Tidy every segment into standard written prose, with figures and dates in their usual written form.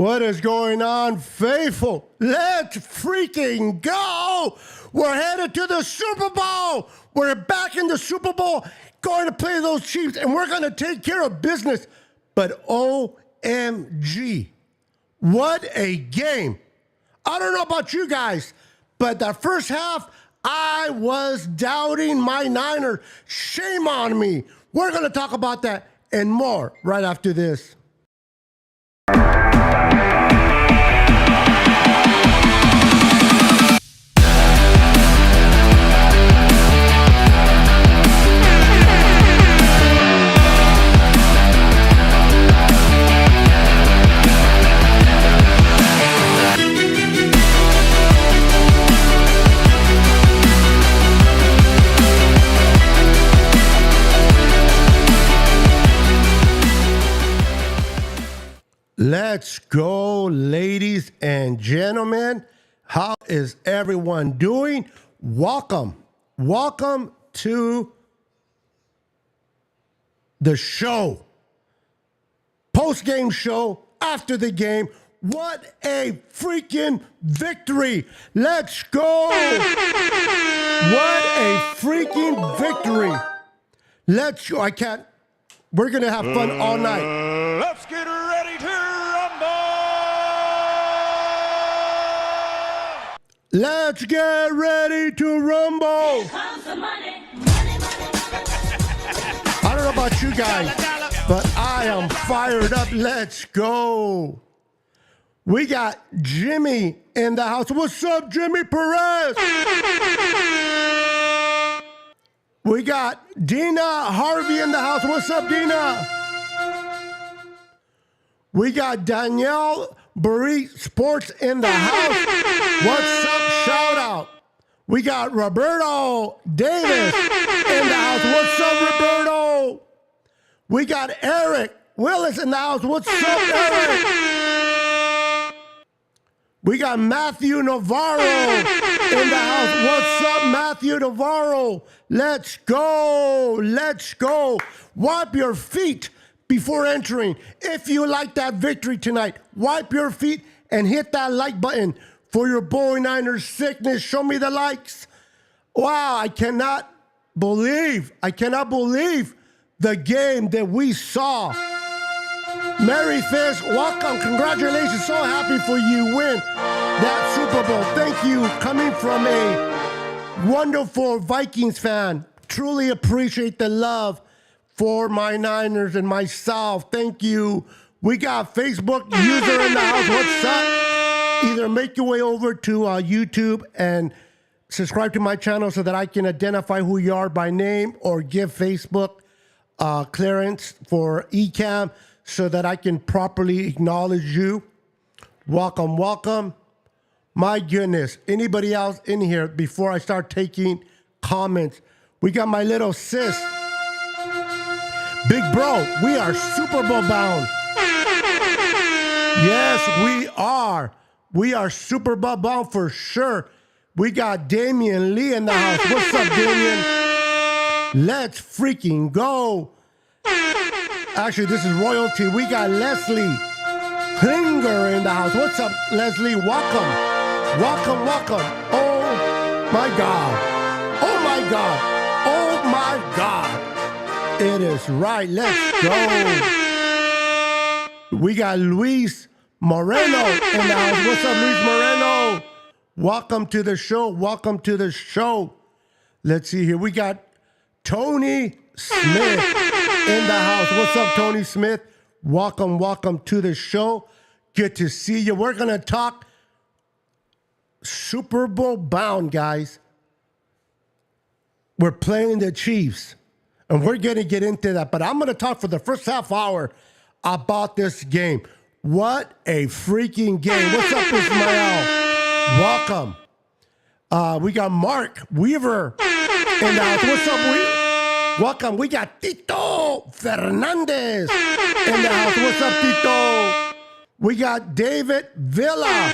What is going on, faithful? Let's freaking go! We're headed to the Super Bowl! We're back in the Super Bowl, going to play those Chiefs, and we're going to take care of business. But OMG, what a game. I don't know about you guys, but the first half, I was doubting my Niners. Shame on me. We're going to talk about that and more right after this. Let's go, ladies and gentlemen. How is everyone doing? Welcome to the show. Post-game show after the game. What a freaking victory. Let's go. What a freaking victory. Let's go. We're going to have fun all night. Let's get ready to rumble! Let's get ready to rumble! Here comes the money. I don't know about you guys, but I am fired up. Let's go. We got Jimmy in the house. What's up, Jimmy Perez? We got Dina Harvey in the house. What's up, Dina? We got Danielle Burry Sports in the house. What's up, shout out? We got Roberto Davis in the house. What's up, Roberto? We got Eric Willis in the house. What's up, Eric? We got Matthew Navarro in the house. What's up, Matthew Navarro? Let's go. Let's go. Wipe your feet before entering. If you like that victory tonight, wipe your feet and hit that like button for your Boy Niners sickness. Show me the likes. Wow, I cannot believe the game that we saw. Mary Fish, welcome. Congratulations. So happy for you. Win that Super Bowl. Thank you. Coming from a wonderful Vikings fan. Truly appreciate the love for my Niners and myself. Thank you. We got Facebook user in the house. What's up? Either make your way over to YouTube and subscribe to my channel so that I can identify who you are by name, or give Facebook clearance for eCam so that I can properly acknowledge you. Welcome, welcome. My goodness. Anybody else in here before I start taking comments? We got my little sis. Big bro, we are Super Bowl bound. Yes, we are. We are Super Bowl bound for sure. We got Damian Lee in the house. What's up, Damian? Let's freaking go. Actually, this is royalty. We got Leslie Klinger in the house. What's up, Leslie? Welcome. Welcome, welcome. Oh, my God. Oh, my God. Oh, my God. It is right. Let's go. We got Luis Moreno in the house. What's up, Luis Moreno? Welcome to the show. Welcome to the show. Let's see here. We got Tony Smith in the house. What's up, Tony Smith? Welcome, welcome to the show. Good to see you. We're going to talk Super Bowl bound, guys. We're playing the Chiefs, and we're going to get into that. But I'm going to talk for the first half hour about this game. What a freaking game. What's up, Ismael? Welcome. We got Mark Weaver in the house. What's up, Weaver? Welcome. We got Tito Fernandez in the house. What's up, Tito? We got David Villa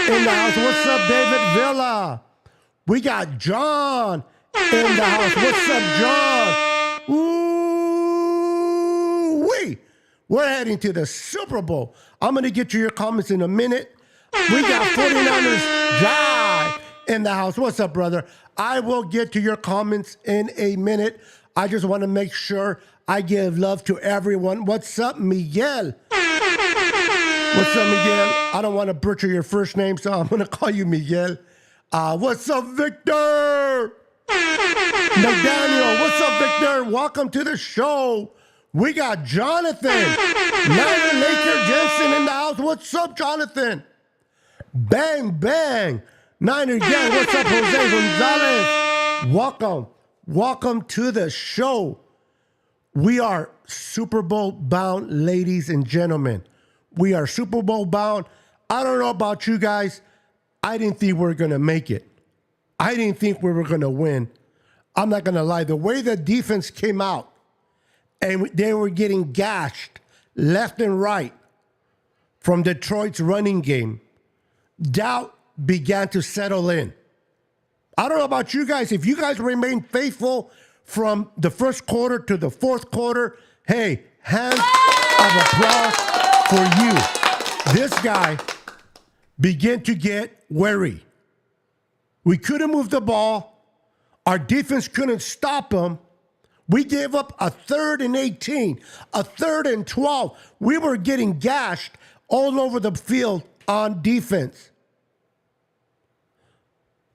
in the house. What's up, David Villa? We got John in the house. What's up, John? Ooh-wee. We're heading to the Super Bowl. I'm going to get to your comments in a minute. We got 49ers Jai in the house. What's up, brother? I will get to your comments in a minute. I just want to make sure I give love to everyone. What's up, Miguel? What's up, Miguel? I don't want to butcher your first name, so I'm going to call you Miguel. What's up, Victor? Daniel, what's up, Victor? Welcome to the show. We got Jonathan. Niner Laker Jensen in the house. What's up, Jonathan? Bang, bang. Niner Gang. What's up, Jose Gonzalez? Welcome to the show. We are Super Bowl bound, ladies and gentlemen. We are Super Bowl bound. I don't know about you guys. I didn't think we were going to make it. I didn't think we were going to win. I'm not going to lie. The way the defense came out and they were getting gashed left and right from Detroit's running game, doubt began to settle in. I don't know about you guys. If you guys remain faithful from the first quarter to the fourth quarter, hey, hands of applause for you. This guy began to get wary. We couldn't move the ball. Our defense couldn't stop him. We gave up a 3rd and 18, a 3rd and 12. We were getting gashed all over the field on defense.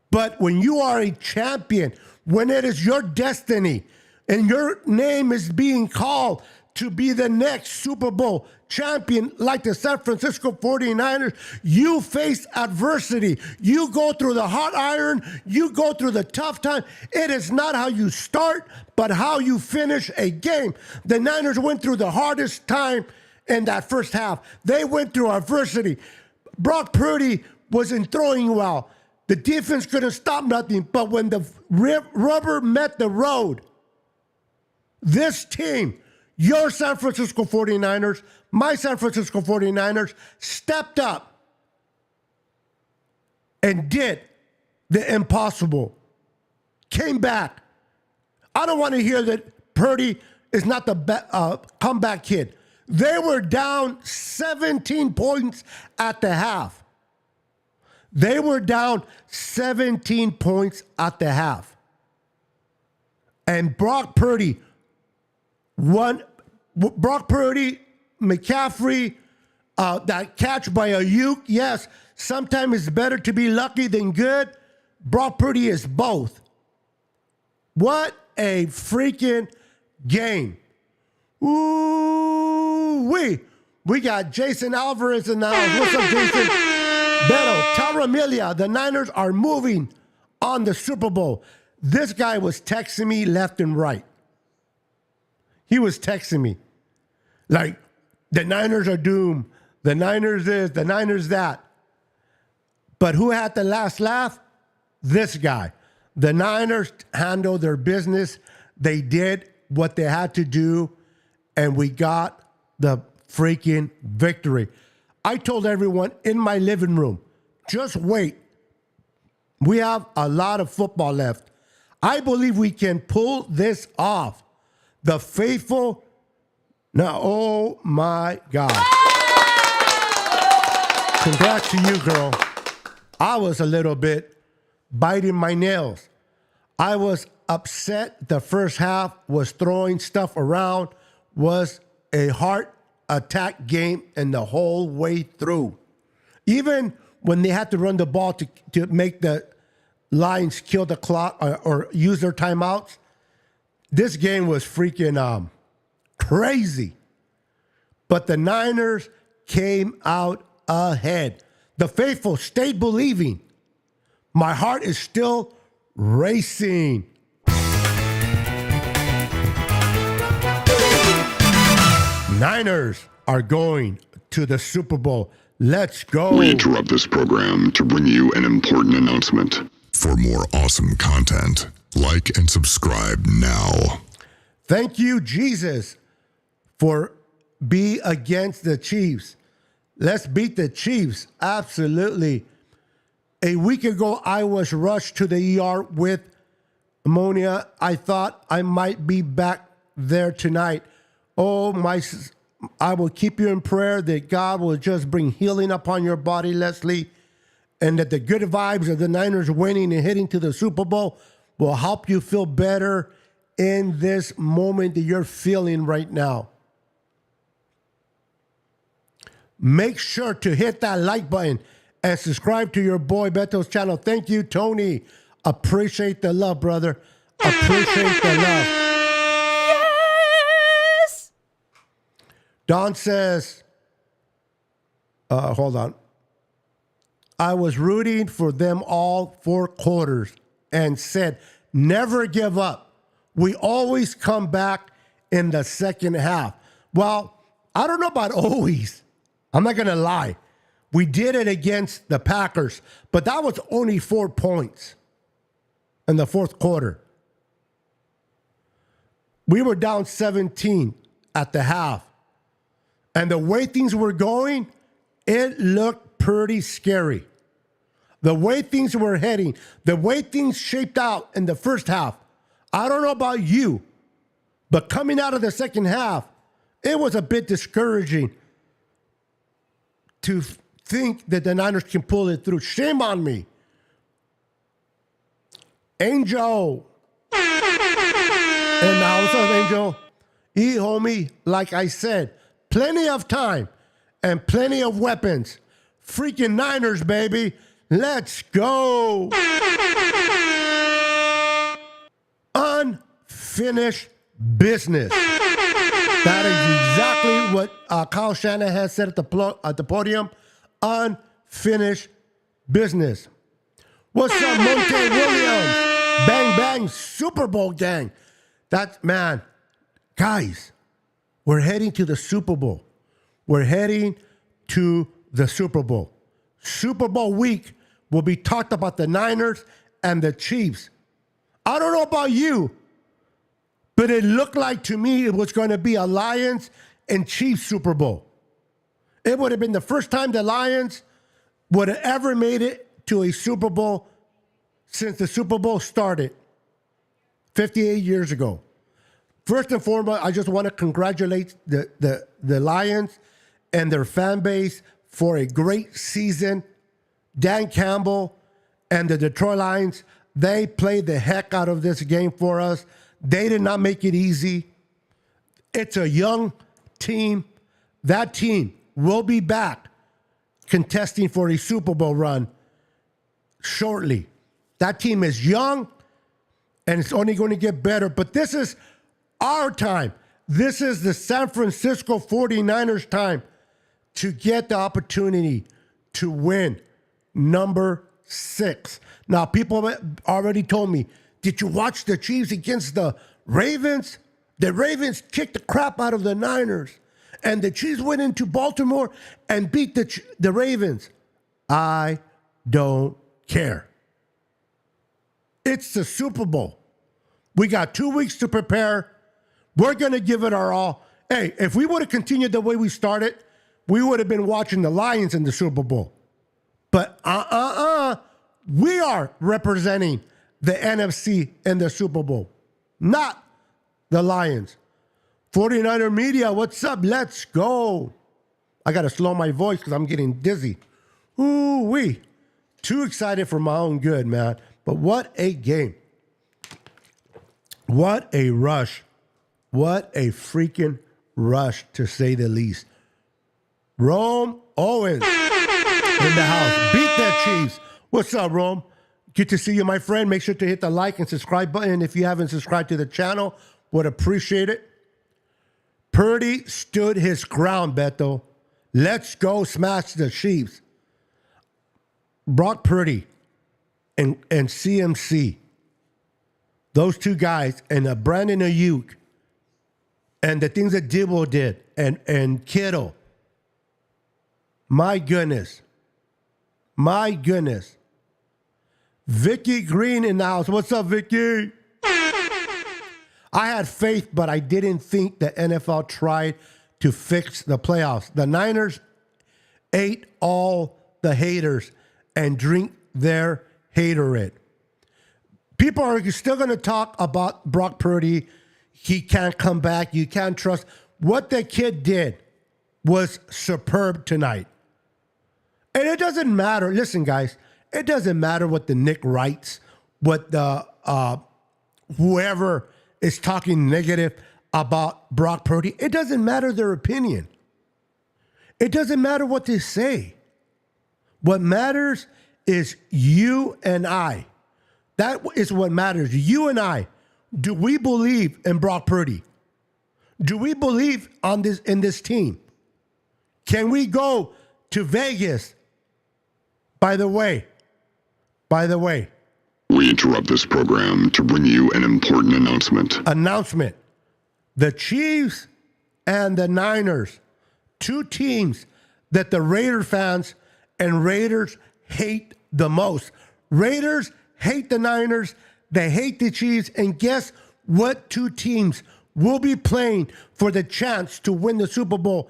But when you are a champion, when it is your destiny and your name is being called to be the next Super Bowl champion like the San Francisco 49ers, you face adversity. You go through the hot iron. You go through the tough time. It is not how you start, but how you finish a game. The Niners went through the hardest time in that first half. They went through adversity. Brock Purdy wasn't throwing well. The defense couldn't stop nothing. But when the rubber met the road, this team, your San Francisco 49ers, my San Francisco 49ers, stepped up and did the impossible. Came back. I don't want to hear that Purdy is not the comeback kid. They were down 17 points at the half. They were down 17 points at the half. And Brock Purdy, McCaffrey, that catch by Ayuk, yes, sometimes it's better to be lucky than good. Brock Purdy is both. What a freaking game. Ooh-wee. We got Jason Alvarez in the house. What's up, Jason? Beto, Tara Amelia, the Niners are moving on the Super Bowl. This guy was texting me left and right. He was texting me like, the Niners are doomed. The Niners this, the Niners that. But who had the last laugh? This guy. The Niners handled their business. They did what they had to do, and we got the freaking victory. I told everyone in my living room, just wait. We have a lot of football left. I believe we can pull this off. The faithful. Now, oh my God. Congrats to you, girl. I was a little bit biting my nails. I was upset. The first half was throwing stuff around, was a heart attack game, and the whole way through. Even when they had to run the ball to make the Lions kill the clock or use their timeouts, this game was freaking crazy. But the Niners came out ahead. The faithful stayed believing. My heart is still racing. Niners are going to the Super Bowl. Let's go. We interrupt this program to bring you an important announcement. For more awesome content, like and subscribe now. Thank you, Jesus, for be against the Chiefs. Let's beat the Chiefs. Absolutely. A week ago, I was rushed to the ER with pneumonia. I thought I might be back there tonight. Oh, I will keep you in prayer that God will just bring healing upon your body, Leslie, and that the good vibes of the Niners winning and heading to the Super Bowl will help you feel better in this moment that you're feeling right now. Make sure to hit that like button and subscribe to your boy Beto's channel. Thank you, Tony. Appreciate the love, brother. Appreciate the love. Yes! Don says, hold on. I was rooting for them all 4 quarters and said, never give up. We always come back in the second half. Well, I don't know about always. I'm not going to lie. We did it against the Packers, but that was only 4 points in the fourth quarter. We were down 17 at the half. And the way things were going, it looked pretty scary. The way things were heading, the way things shaped out in the first half, I don't know about you, but coming out of the second half, it was a bit discouraging to think that the Niners can pull it through. Shame on me. Angel. And now, what's up, Angel? Homie, like I said, plenty of time and plenty of weapons. Freaking Niners, baby. Let's go. Unfinished business. That is exactly what Kyle Shanahan said at the podium. Unfinished business. What's up, Monte Williams? Bang, bang, Super Bowl gang. Man, guys, we're heading to the Super Bowl. We're heading to the Super Bowl. Super Bowl week will be talked about the Niners and the Chiefs. I don't know about you, but it looked like to me it was going to be a Lions and Chiefs Super Bowl. It would have been the first time the Lions would have ever made it to a Super Bowl since the Super Bowl started 58 years ago. First and foremost, I just want to congratulate the Lions and their fan base for a great season. Dan Campbell and the Detroit Lions, they played the heck out of this game for us. They did not make it easy. It's a young team. That team will be back contesting for a Super Bowl run shortly. That team is young, and it's only going to get better. But this is our time. This is the San Francisco 49ers time to get the opportunity to win number 6. Now, people already told me, did you watch the Chiefs against the Ravens? The Ravens kicked the crap out of the Niners, and the Chiefs went into Baltimore and beat the Ravens. I don't care. It's the Super Bowl. We got 2 weeks to prepare. We're going to give it our all. Hey, if we would have continued the way we started, we would have been watching the Lions in the Super Bowl. But we are representing the NFC in the Super Bowl, not the Lions. 49er Media, what's up? Let's go. I got to slow my voice because I'm getting dizzy. Ooh-wee. Too excited for my own good, man. But what a game. What a rush. What a freaking rush, to say the least. Rome Owens in the house. Beat that Chiefs. What's up, Rome? Good to see you, my friend. Make sure to hit the like and subscribe button if you haven't subscribed to the channel. Would appreciate it. Purdy stood his ground, Beto. Let's go smash the Chiefs. Brock Purdy and CMC. Those two guys, and Brandon Ayuk, and the things that Dibble did, and Kittle. My goodness. My goodness. Vicky Green in the house. What's up, Vicky? I had faith, but I didn't think the NFL tried to fix the playoffs. The Niners ate all the haters and drink their haterade. People are still going to talk about Brock Purdy. He can't come back. You can't trust. What the kid did was superb tonight. And it doesn't matter. Listen, guys, it doesn't matter what the Nick writes, what the whoever is talking negative about Brock Purdy. It doesn't matter their opinion. It doesn't matter what they say. What matters is you and I. That is what matters. You and I. Do we believe in Brock Purdy? Do we believe in this team? Can we go to Vegas? By the way, we interrupt this program to bring you an important announcement. The Chiefs and the Niners, two teams that the Raider fans and Raiders hate the most. Raiders hate the Niners, they hate the Chiefs, and guess what two teams will be playing for the chance to win the Super Bowl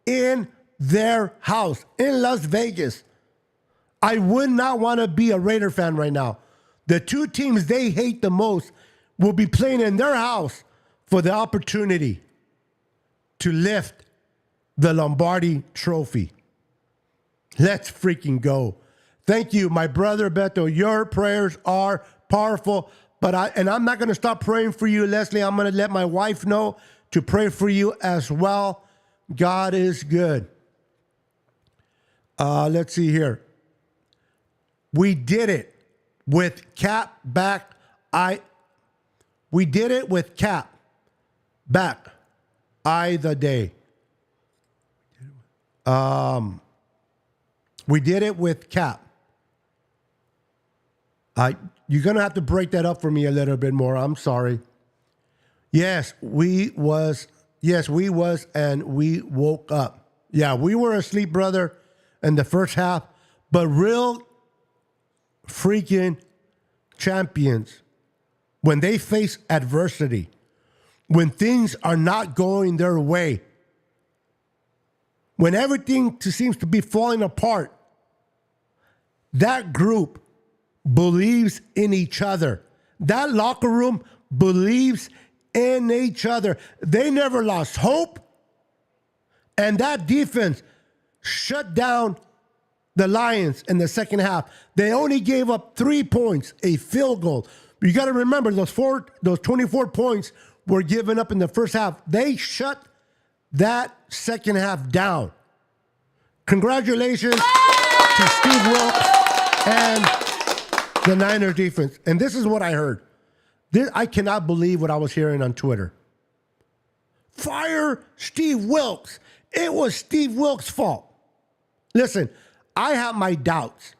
in their house, in Las Vegas? I would not want to be a Raider fan right now. The two teams they hate the most will be playing in their house for the opportunity to lift the Lombardi Trophy. Let's freaking go. Thank you, my brother Beto. Your prayers are powerful, but I'm not going to stop praying for you, Leslie. I'm going to let my wife know to pray for you as well. God is good. Let's see here. We did it with Cap back. We did it with Cap back. The day. We did it with Cap. You're gonna have to break that up for me a little bit more. I'm sorry. Yes, we was, and we woke up. Yeah, we were asleep, brother, in the first half, but real freaking champions, when they face adversity, when things are not going their way, when everything seems to be falling apart, that group believes in each other. That locker room believes in each other. They never lost hope. And that defense shut down the Lions in the second half. They only gave up 3 points, a field goal. You got to remember those 24 points were given up in the first half. They shut that second half down. Congratulations to Steve Wilkes and the Niners defense. And this is what I heard. I cannot believe what I was hearing on Twitter. Fire Steve Wilkes. It was Steve Wilkes' fault. Listen, I have my doubts.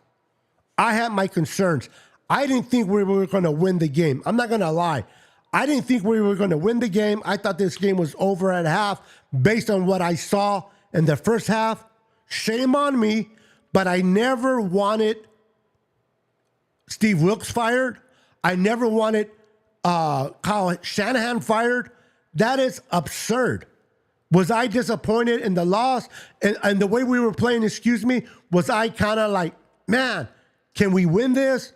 I have my concerns. I didn't think we were going to win the game. I'm not going to lie. I didn't think we were going to win the game. I thought this game was over at half based on what I saw in the first half. Shame on me, but I never wanted Steve Wilkes fired. I never wanted Kyle Shanahan fired. That is absurd. Was I disappointed in the loss and the way we were playing, was I kind of like, man, can we win this?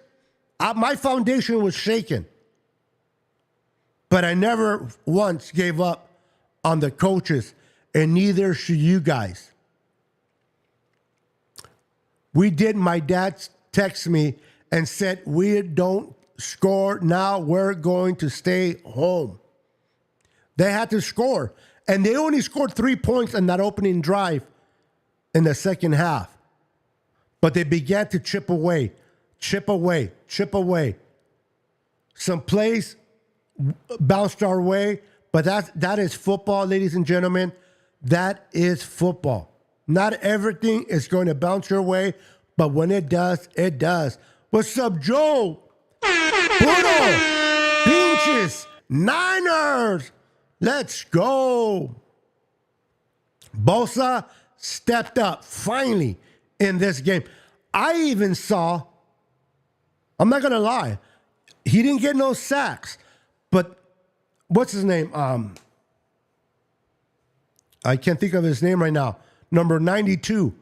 My foundation was shaken. But I never once gave up on the coaches, and neither should you guys. My dad texted me and said, we don't score now, we're going to stay home. They had to score. And they only scored 3 points in that opening drive in the second half. But they began to chip away. Some plays bounced our way, but that is football, ladies and gentlemen. That is football. Not everything is going to bounce your way, but when it does, it does. What's up, Joe? Bruno, Pinches, Niners. Let's go. Bosa stepped up finally in this game. I even saw, I'm not going to lie, he didn't get no sacks, but what's his name? I can't think of his name right now. Number 92,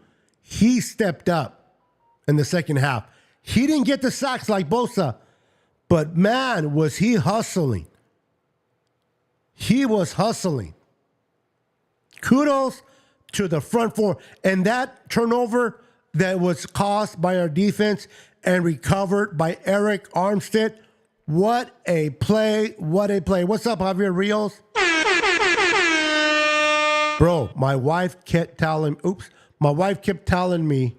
he stepped up in the second half. He didn't get the sacks like Bosa, but man, was he hustling. He was hustling. Kudos to the front four. And that turnover that was caused by our defense and recovered by Eric Armstead, what a play. What a play. What's up, Javier Rios? Bro, my wife kept telling me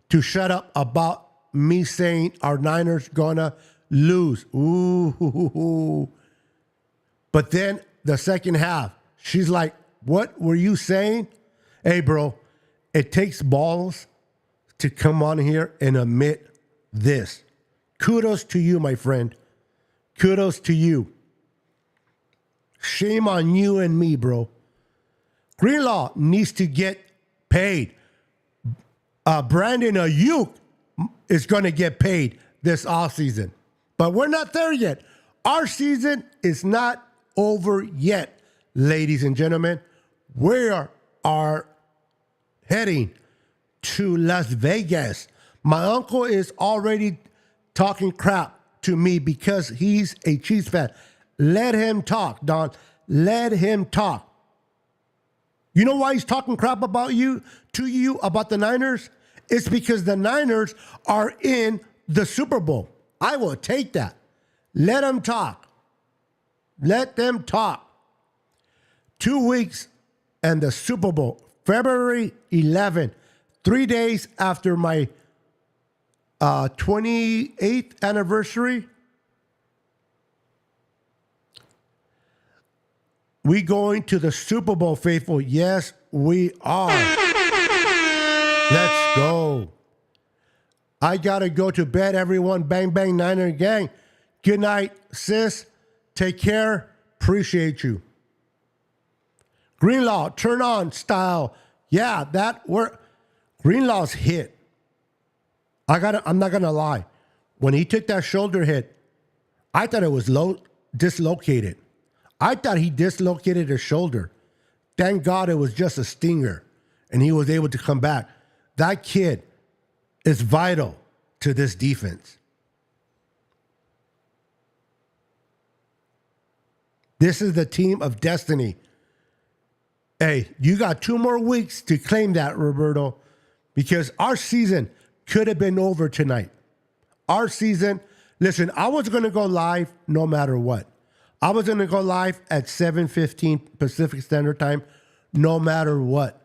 to shut up about me saying our Niners gonna lose. Ooh. But then the second half, she's like, what were you saying? Hey, bro, it takes balls to come on here and admit this. Kudos to you, my friend. Kudos to you. Shame on you and me, bro. Greenlaw needs to get paid. Brandon Ayuk is going to get paid this offseason. But we're not there yet. Our season is not over yet, ladies and gentlemen. We are heading to Las Vegas. My uncle is already talking crap to me because he's a Chiefs fan. Let him talk, Don. Let him talk. You know why he's talking crap about you about the Niners? It's because the Niners are in the Super Bowl. I will take that. Let them talk. Let them talk. 2 weeks and the Super Bowl, February 11th, 3 days after my 28th anniversary. We going to the Super Bowl, faithful. Yes, we are. Let's go. I got to go to bed, everyone. Bang, bang, Niner gang. Good night, sis. Take care. Appreciate you. Greenlaw, turn on style. Yeah, that worked. Greenlaw's hit. I'm not going to lie. When he took that shoulder hit, I thought it was dislocated. I thought he dislocated his shoulder. Thank God it was just a stinger and he was able to come back. That kid is vital to this defense. This is the team of destiny. Hey, you got 2 more weeks to claim that, Roberto, because our season could have been over tonight. Our season, listen, I was going to go live no matter what. I was going to go live at 7:15 Pacific Standard Time no matter what.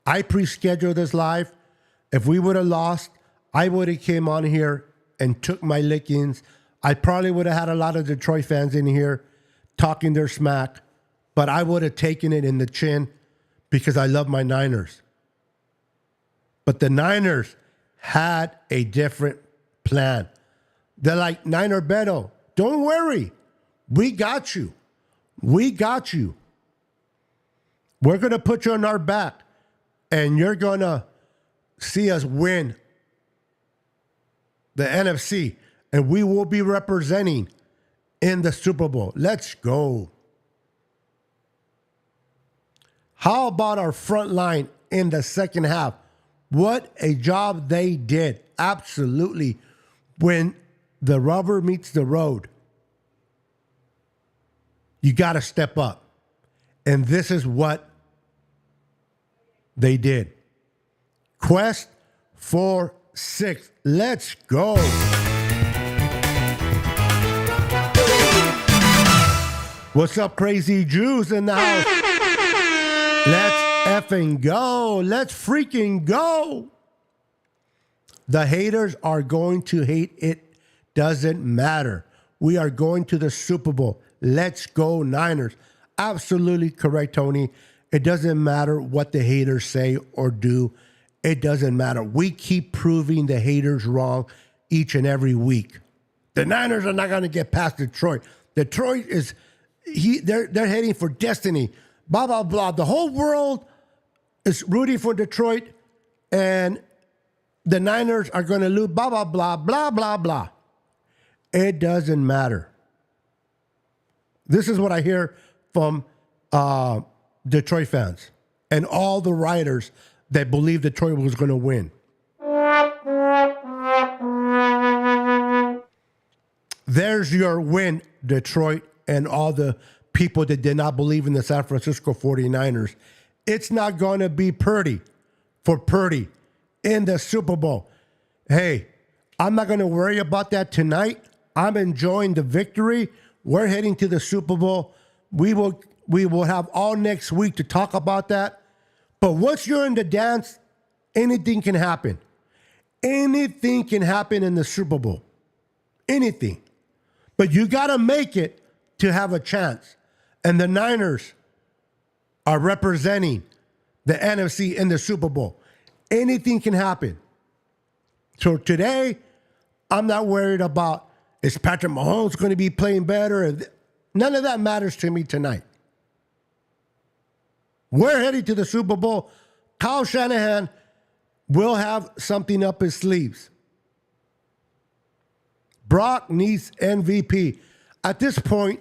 I pre-scheduled this live. If we would have lost, I would have came on here and took my lickings. I probably would have had a lot of Detroit fans in here talking their smack, but I would have taken it in the chin because I love my Niners. But the Niners had a different plan. They're like, Niner Beto, don't worry. We got you. We got you. We're going to put you on our back, and you're going to see us win the NFC, and we will be representing in the Super Bowl. Let's go. How about our front line in the second half? What a job they did. Absolutely. When the rubber meets the road, you got to step up. And this is what they did. Quest for 6. Let's go. What's up, crazy Jews in the house? Let's effing go. Let's freaking go. The haters are going to hate. It doesn't matter. We are going to the Super Bowl. Let's go, Niners. Absolutely correct, Tony. It doesn't matter what the haters say or do. It doesn't matter. We keep proving the haters wrong each and every week. The Niners are not going to get past Detroit. Detroit is, they're heading for destiny. Blah, blah, blah. The whole world is rooting for Detroit, and the Niners are going to lose. Blah, blah, blah, blah, blah, blah. It doesn't matter. This is what I hear from Detroit fans and all the writers that believe Detroit was going to win. There's your win, Detroit, and all the people that did not believe in the San Francisco 49ers. it's not going to be Purdy for Purdy in the Super Bowl. Hey, I'm not going to worry about that tonight. I'm enjoying the victory. We're heading to the Super Bowl. We will have all next week to talk about that. But once you're in the dance, anything can happen. Anything can happen in the Super Bowl. Anything. But you got to make it to have a chance. And the Niners are representing the NFC in the Super Bowl. Anything can happen. So today, I'm not worried about, is Patrick Mahomes going to be playing better? None of that matters to me tonight. We're heading to the Super Bowl. Kyle Shanahan will have something up his sleeves. Brock needs MVP. At this point,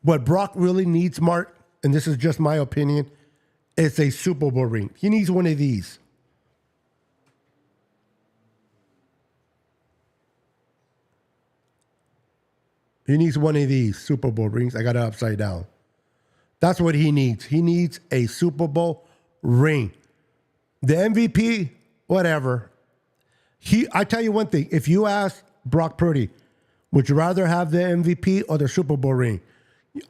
what Brock really needs, Mark, and this is just my opinion, is a Super Bowl ring. He needs one of these. He needs one of these Super Bowl rings. I got it upside down. That's what he needs. He needs a Super Bowl ring. The MVP, whatever. I tell you one thing. If you ask Brock Purdy, would you rather have the MVP or the Super Bowl ring?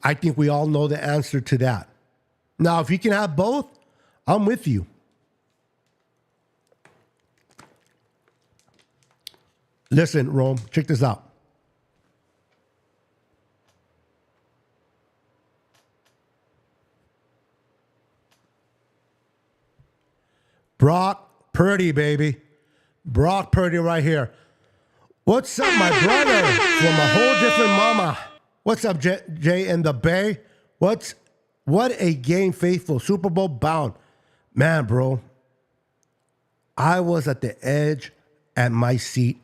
I think we all know the answer to that. Now, if you can have both, I'm with you. Listen, Rome, check this out. Brock Purdy, baby. Brock Purdy right here. What's up, my brother from a whole different mama? What's up, Jay and the Bay? What a game, faithful. Super Bowl bound. Man, bro, I was at the edge at my seat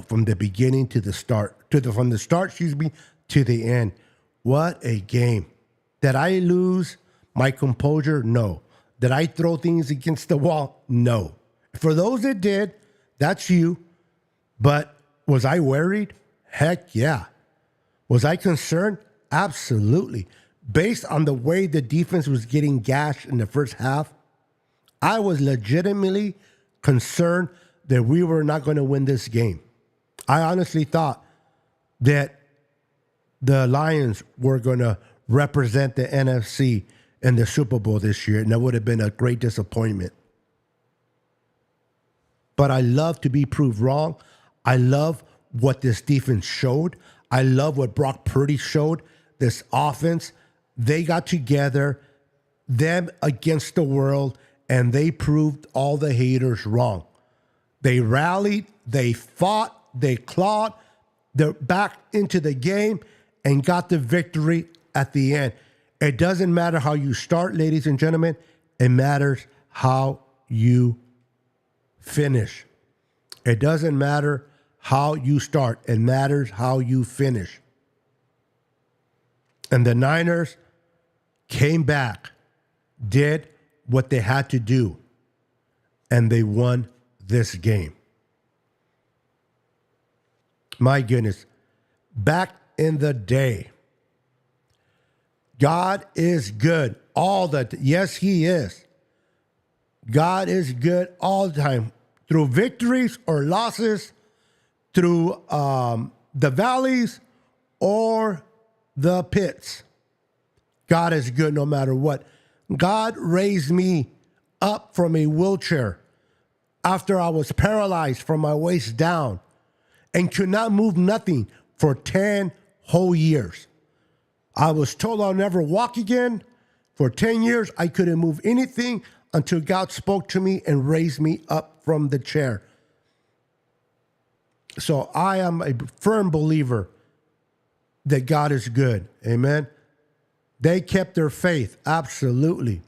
from the beginning to the start. From the start, to the end. What a game. Did I lose my composure? No. Did I throw things against the wall? No. For those that did, that's you. But was I worried? Heck yeah. Was I concerned? Absolutely. Based on the way the defense was getting gashed in the first half, I was legitimately concerned that we were not going to win this game. I honestly thought that the Lions were going to represent the NFC in the Super Bowl this year, and that would have been a great disappointment. But I love to be proved wrong. I love what this defense showed. I love what Brock Purdy showed. This offense, they got together, them against the world, and they proved all the haters wrong. They rallied, they fought, they clawed, they're back into the game and got the victory at the end. It doesn't matter how you start, ladies and gentlemen. It matters how you finish. It doesn't matter how you start. It matters how you finish. And the Niners came back, did what they had to do, and they won this game. My goodness. Back in the day, God is good yes, he is. God is good all the time. Through victories or losses, through the valleys or the pits. God is good no matter what. God raised me up from a wheelchair after I was paralyzed from my waist down and could not move nothing for 10 whole years. I was told I'll never walk again. For 10 years, I couldn't move anything until God spoke to me and raised me up from the chair. So I am a firm believer that God is good. Amen. They kept their faith. Absolutely.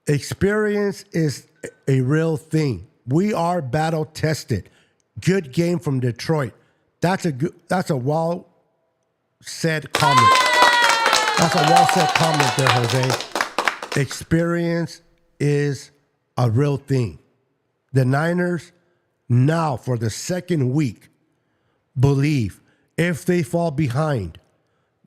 Experience is a real thing. We are battle tested. Good game from Detroit. That's a well said comment. That's a well said comment there, Jose. Experience is a real thing. The Niners now, for the second week, believe if they fall behind,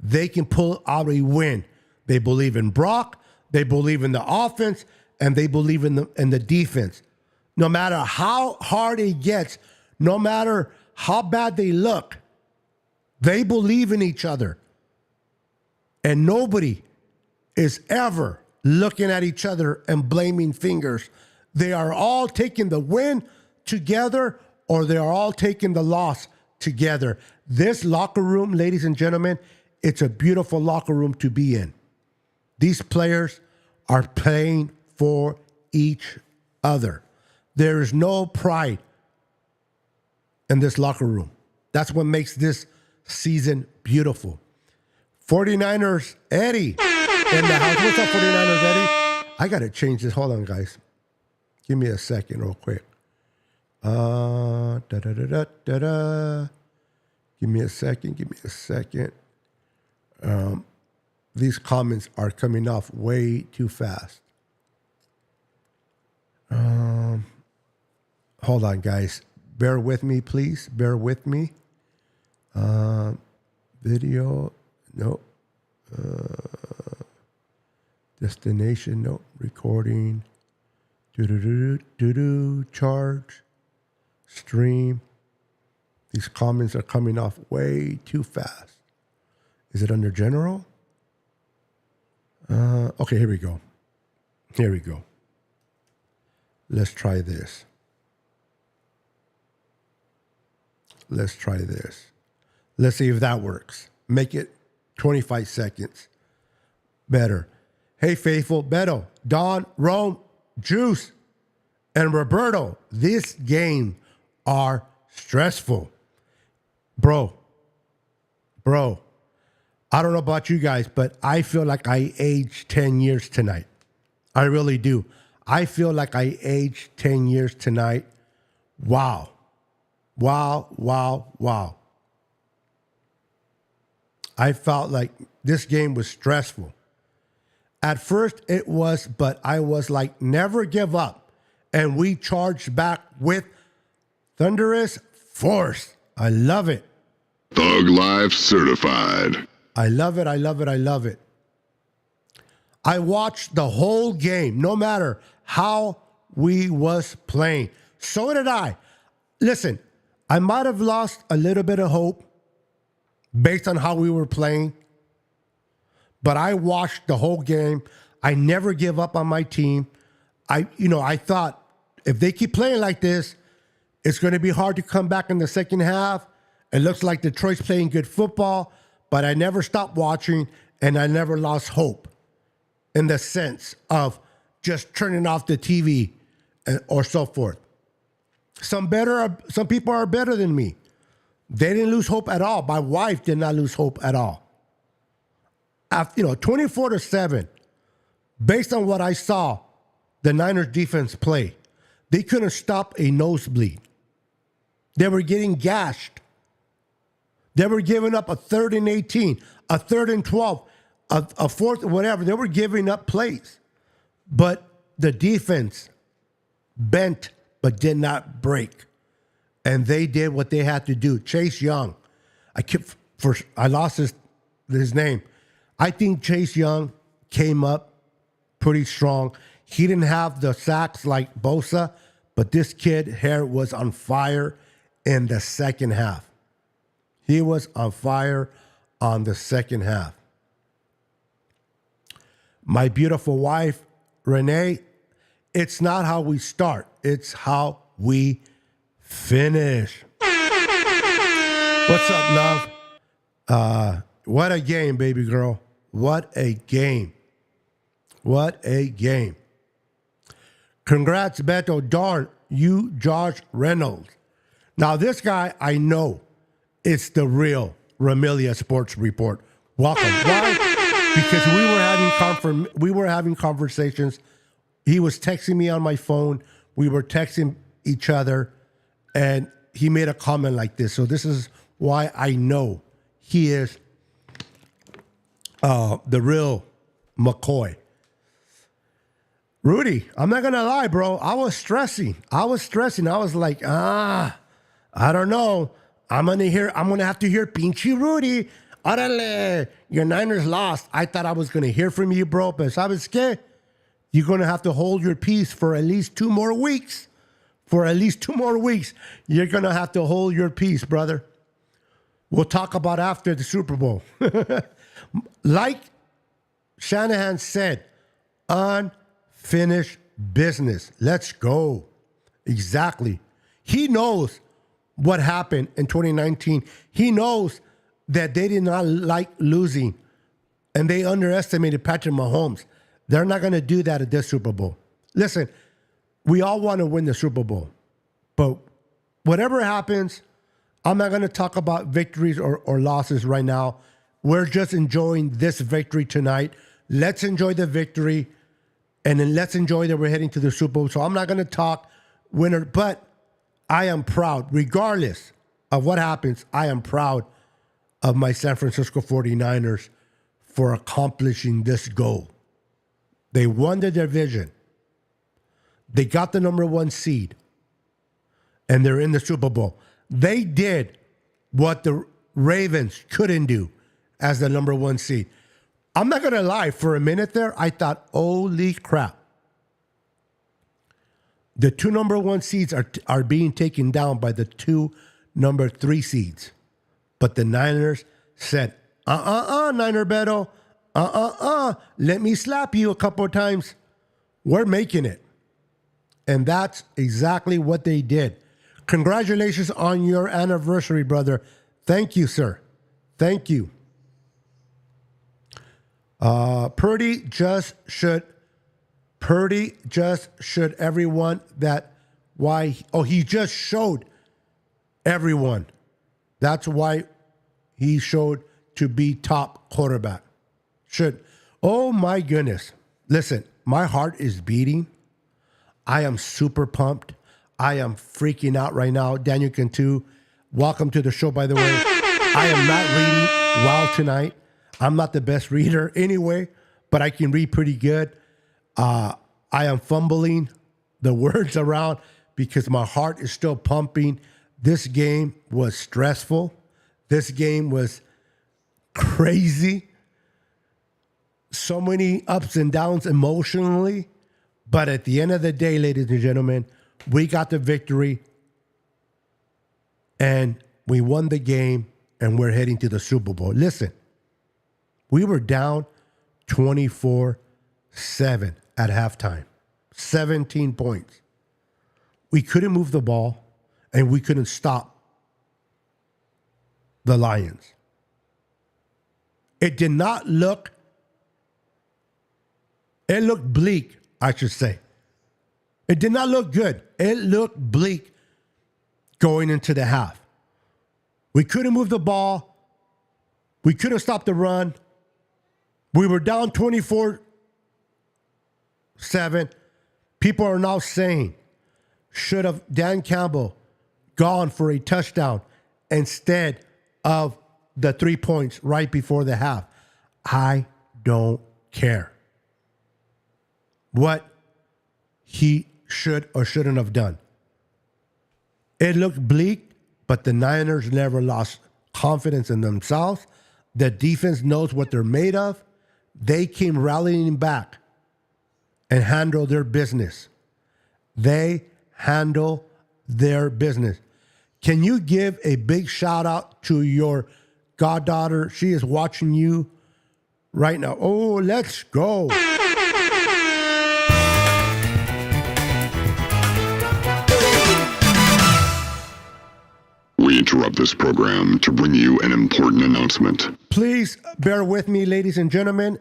they can pull out a win. They believe in Brock. They believe in the offense, and they believe in the defense. No matter how hard it gets, no matter how bad they look, they believe in each other. And nobody is ever looking at each other and blaming fingers. They are all taking the win together, or they are all taking the loss together. This locker room, ladies and gentlemen, it's a beautiful locker room to be in. These players are playing for each other. There is no pride in this locker room. That's what makes this season beautiful. 49ers Eddie in the house. What's up, 49ers Eddie? I got to change this. Hold on, guys. Give me a second real quick. Give me a second. These comments are coming off way too fast. Hold on, guys. Bear with me, please. Bear with me. Video. Nope. Destination. Nope. Recording. Charge. Stream. These comments are coming off way too fast. Is it under general? Okay, here we go. Let's try this. Let's see if that works. Make it 25 seconds. Better. Hey, Faithful, Beto, Don, Rome, Juice, and Roberto, this game are stressful. Bro, I don't know about you guys, but I feel like I aged 10 years tonight. I really do. I feel like I aged 10 years tonight. Wow. I felt like this game was stressful. At first it was, but I was like, never give up. And we charged back with thunderous force. I love it. Thug Life certified. I love it. I watched the whole game, no matter how we was playing. So did I. Listen, I might have lost a little bit of hope based on how we were playing, but I watched the whole game. I never give up on my team. I thought if they keep playing like this, it's going to be hard to come back in the second half. It looks like Detroit's playing good football, but I never stopped watching, and I never lost hope in the sense of just turning off the TV or so forth. Some people are better than me. They didn't lose hope at all. My wife did not lose hope at all. After, 24-7, based on what I saw, the Niners defense play, they couldn't stop a nosebleed. They were getting gashed. They were giving up a 3rd and 18, a 3rd and 12, a 4th, whatever. They were giving up plays. But the defense bent but did not break. And they did what they had to do. Chase Young, I lost his name. I think Chase Young came up pretty strong. He didn't have the sacks like Bosa, but this kid here was on fire in the second half. He was on fire on the second half. My beautiful wife, Renee, it's not how we start. It's how we finish. What's up, love? What a game, baby girl. What a game. Congrats, Beto. Darn, you, Josh Reynolds. Now, this guy, I know it's the real Ramilia Sports Report. Welcome. Why? Because we were having conversations. He was texting me on my phone. We were texting each other, and he made a comment like this. So this is why I know he is the real McCoy. Rudy, I'm not going to lie, bro. I was stressing. I was like, I don't know. I'm going to have to hear Pinchy Rudy Órale, your Niners lost. I thought I was going to hear from you, bro. But ¿sabes qué? You're going to have to hold your peace for at least 2 more weeks. For at least 2 more weeks, you're going to have to hold your peace, brother. We'll talk about after the Super Bowl. Like Shanahan said, unfinished business. Let's go. Exactly. He knows what happened in 2019. He knows that they did not like losing, and they underestimated Patrick Mahomes. They're not going to do that at this Super Bowl. Listen, we all want to win the Super Bowl, but whatever happens, I'm not going to talk about victories or losses right now. We're just enjoying this victory tonight. Let's enjoy the victory, and then let's enjoy that we're heading to the Super Bowl. So I'm not going to talk winner, but I am proud. Regardless of what happens, I am proud of my San Francisco 49ers for accomplishing this goal. They won the division. They got the number 1 seed, and they're in the Super Bowl. They did what the Ravens couldn't do as the number 1 seed. I'm not going to lie. For a minute there, I thought, holy crap. The 2 number 1 seeds are being taken down by the 2 number 3 seeds. But the Niners said, Niner Beto, let me slap you a couple of times. We're making it. And that's exactly what they did. Congratulations on your anniversary, brother. Thank you, sir. Thank you. Purdy just should everyone that why. Oh, he just showed everyone. That's why he showed to be top quarterback. Should. Oh my goodness. Listen, my heart is beating. I am super pumped. I am freaking out right now. Daniel Cantu, welcome to the show, by the way. I am not reading well tonight. I'm not the best reader anyway, but I can read pretty good. I am fumbling the words around because my heart is still pumping. This game was stressful. This game was crazy. So many ups and downs emotionally. But at the end of the day, ladies and gentlemen, we got the victory. And we won the game. And we're heading to the Super Bowl. Listen, we were down 24-7 at halftime. 17 points. We couldn't move the ball. And we couldn't stop the Lions. It did not look, it looked bleak, I should say. It did not look good. It looked bleak going into the half. We couldn't move the ball. We couldn't stop the run. We were down 24-7. People are now saying, should have Dan Campbell gone for a touchdown instead of the 3 points right before the half. I don't care what he should or shouldn't have done. It looked bleak, but the Niners never lost confidence in themselves. The defense knows what they're made of. They came rallying back and handled their business. They handle their business. Can you give a big shout out to your goddaughter? She is watching you right now. Oh, let's go. We interrupt this program to bring you an important announcement. Please bear with me, ladies and gentlemen.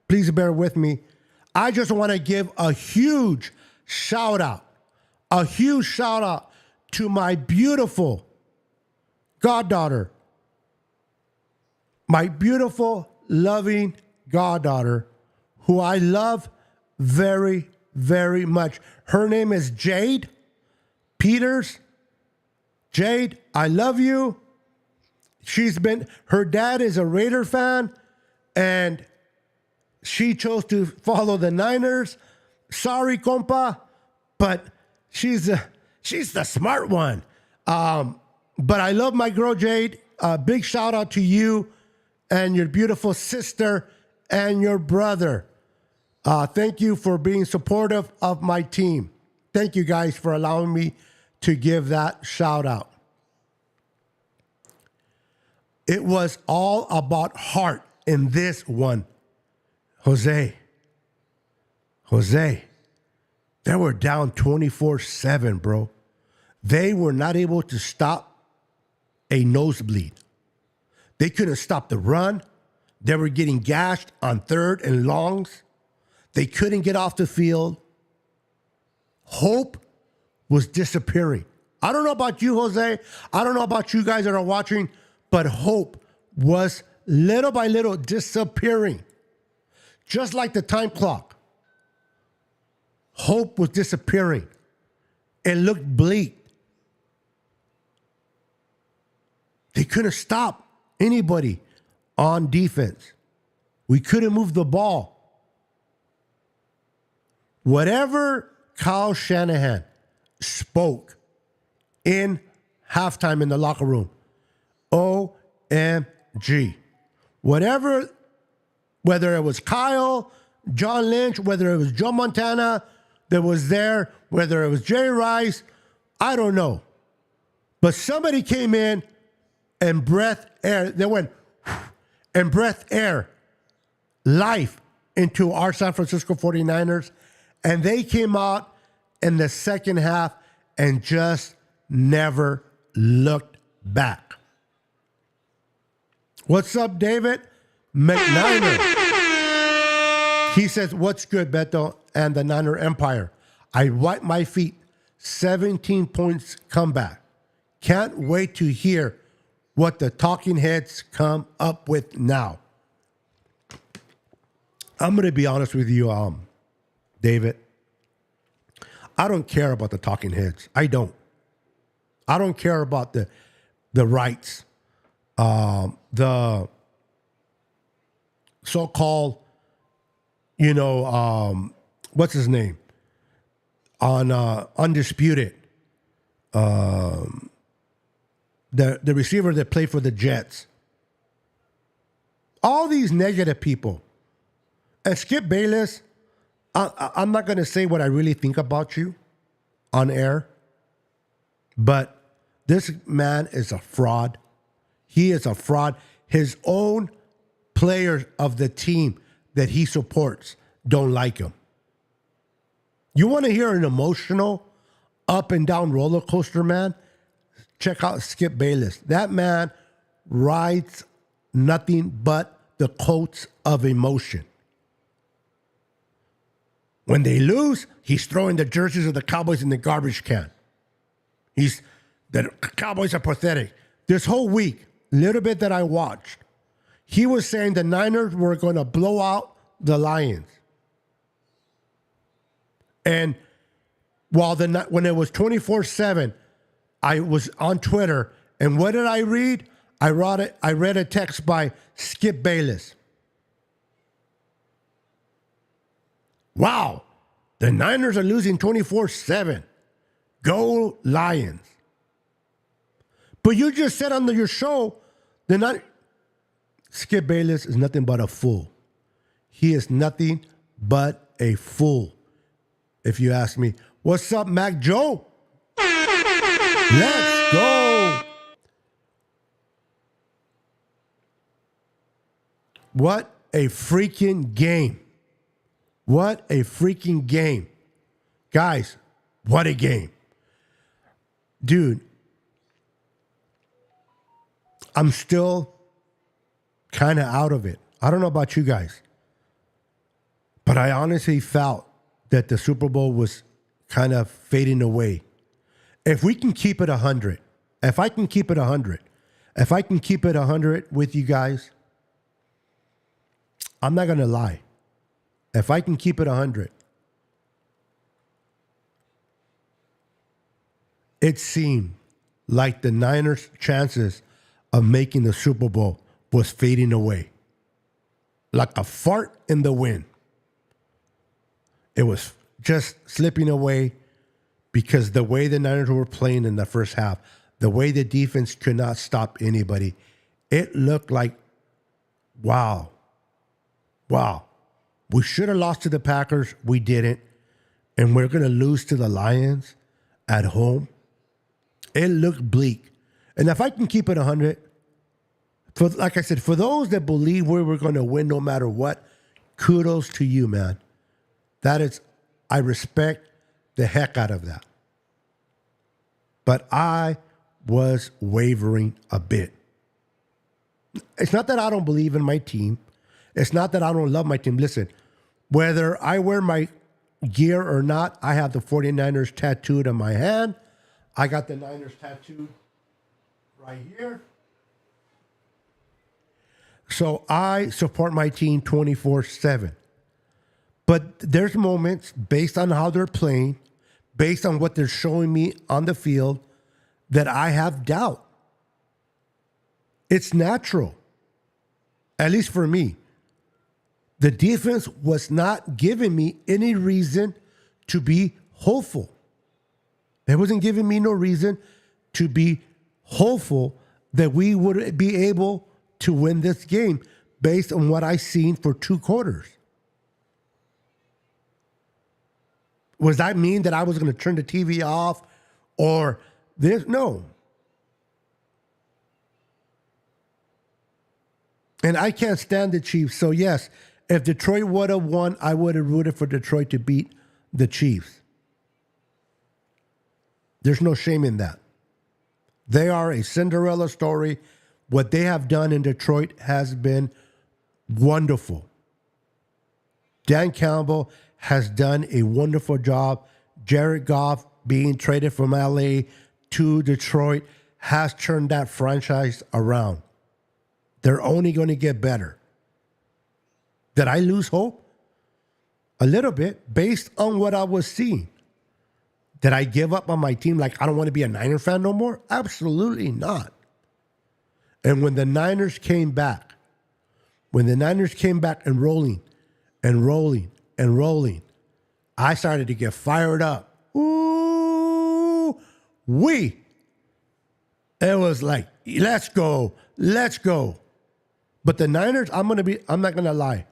Please bear with me. I just want to give a huge shout out to my beautiful goddaughter, my beautiful, loving goddaughter, who I love very, very much. Her name is Jade Peters. Jade, I love you. Her dad is a Raider fan, and she chose to follow the Niners. Sorry, compa, but she's the smart one. But I love my girl, Jade. Big shout out to you. and your beautiful sister and your brother. Thank you for being supportive of my team. Thank you guys for allowing me to give that shout out. It was all about heart in this one. Jose, they were down 24-7, bro. They were not able to stop a nosebleed. They couldn't stop the run. They were getting gashed on third and longs. They couldn't get off the field. Hope was disappearing. I don't know about you, Jose. I don't know about you guys that are watching, but hope was little by little disappearing. Just like the time clock. Hope was disappearing. It looked bleak. They couldn't stop anybody on defense. We couldn't move the ball. Whatever Kyle Shanahan spoke in halftime in the locker room, OMG. Whatever, whether it was Kyle, John Lynch, whether it was Joe Montana that was there, whether it was Jerry Rice, I don't know. But somebody came in and breathed air. They went and breathed air, life into our San Francisco 49ers. And they came out in the second half and just never looked back. What's up, David? McNiner. He says, what's good, Beto and the Niner Empire? I wipe my feet. 17 points comeback. Can't wait to hear what the talking heads come up with now. I'm going to be honest with you, David. I don't care about the talking heads. I don't care about the rights, the so-called, what's his name? On Undisputed. The receiver that played for the Jets. All these negative people. And Skip Bayless, I'm not going to say what I really think about you on air, but this man is a fraud. He is a fraud. His own players of the team that he supports don't like him. You want to hear an emotional, up and down roller coaster, man? Check out Skip Bayless. That man rides nothing but the coats of emotion. When they lose, he's throwing the jerseys of the Cowboys in the garbage can. The Cowboys are pathetic. This whole week, little bit that I watched, he was saying the Niners were going to blow out the Lions. And when it was 24/7, I was on Twitter, and what did I read? I read a text by Skip Bayless. Wow, the Niners are losing 24/7. Go Lions. But you just said on your show, Skip Bayless is nothing but a fool. He is nothing but a fool, if you ask me. What's up, Mac Joe? Let's go. What a freaking game. What a freaking game. Guys, what a game. Dude, I'm still kind of out of it. I don't know about you guys, but I honestly felt that the Super Bowl was kind of fading away. If we can keep it 100, if I can keep it 100 with you guys, I'm not going to lie. If I can keep it 100, it seemed like the Niners' chances of making the Super Bowl was fading away. Like a fart in the wind. It was just slipping away because the way the Niners were playing in the first half, the way the defense could not stop anybody, it looked like Wow. We should have lost to the Packers. We didn't. And we're going to lose to the Lions at home. It looked bleak. And if I can keep it 100, like I said, for those that believe we were going to win no matter what, kudos to you, man. I respect the heck out of that. But I was wavering a bit. It's not that I don't believe in my team. It's not that I don't love my team. Listen, whether I wear my gear or not, I have the 49ers tattooed on my hand. I got the Niners tattooed right here. So I support my team 24/7. But there's moments based on how they're playing, based on what they're showing me on the field, that I have doubt. It's natural, at least for me. The defense was not giving me any reason to be hopeful. It wasn't giving me no reason to be hopeful that we would be able to win this game based on what I seen for 2 quarters. Was that mean that I was going to turn the TV off or this? No. And I can't stand the Chiefs. So, yes, if Detroit would have won, I would have rooted for Detroit to beat the Chiefs. There's no shame in that. They are a Cinderella story. What they have done in Detroit has been wonderful. Dan Campbell has done a wonderful job. Jared Goff being traded from LA to Detroit has turned that franchise around. They're only going to get better. Did I lose hope? A little bit, based on what I was seeing. Did I give up on my team like I don't want to be a Niner fan no more? Absolutely not. And when the Niners came back and rolling, I started to get fired up. Ooh, it was like, let's go. But the Niners, I'm not gonna lie.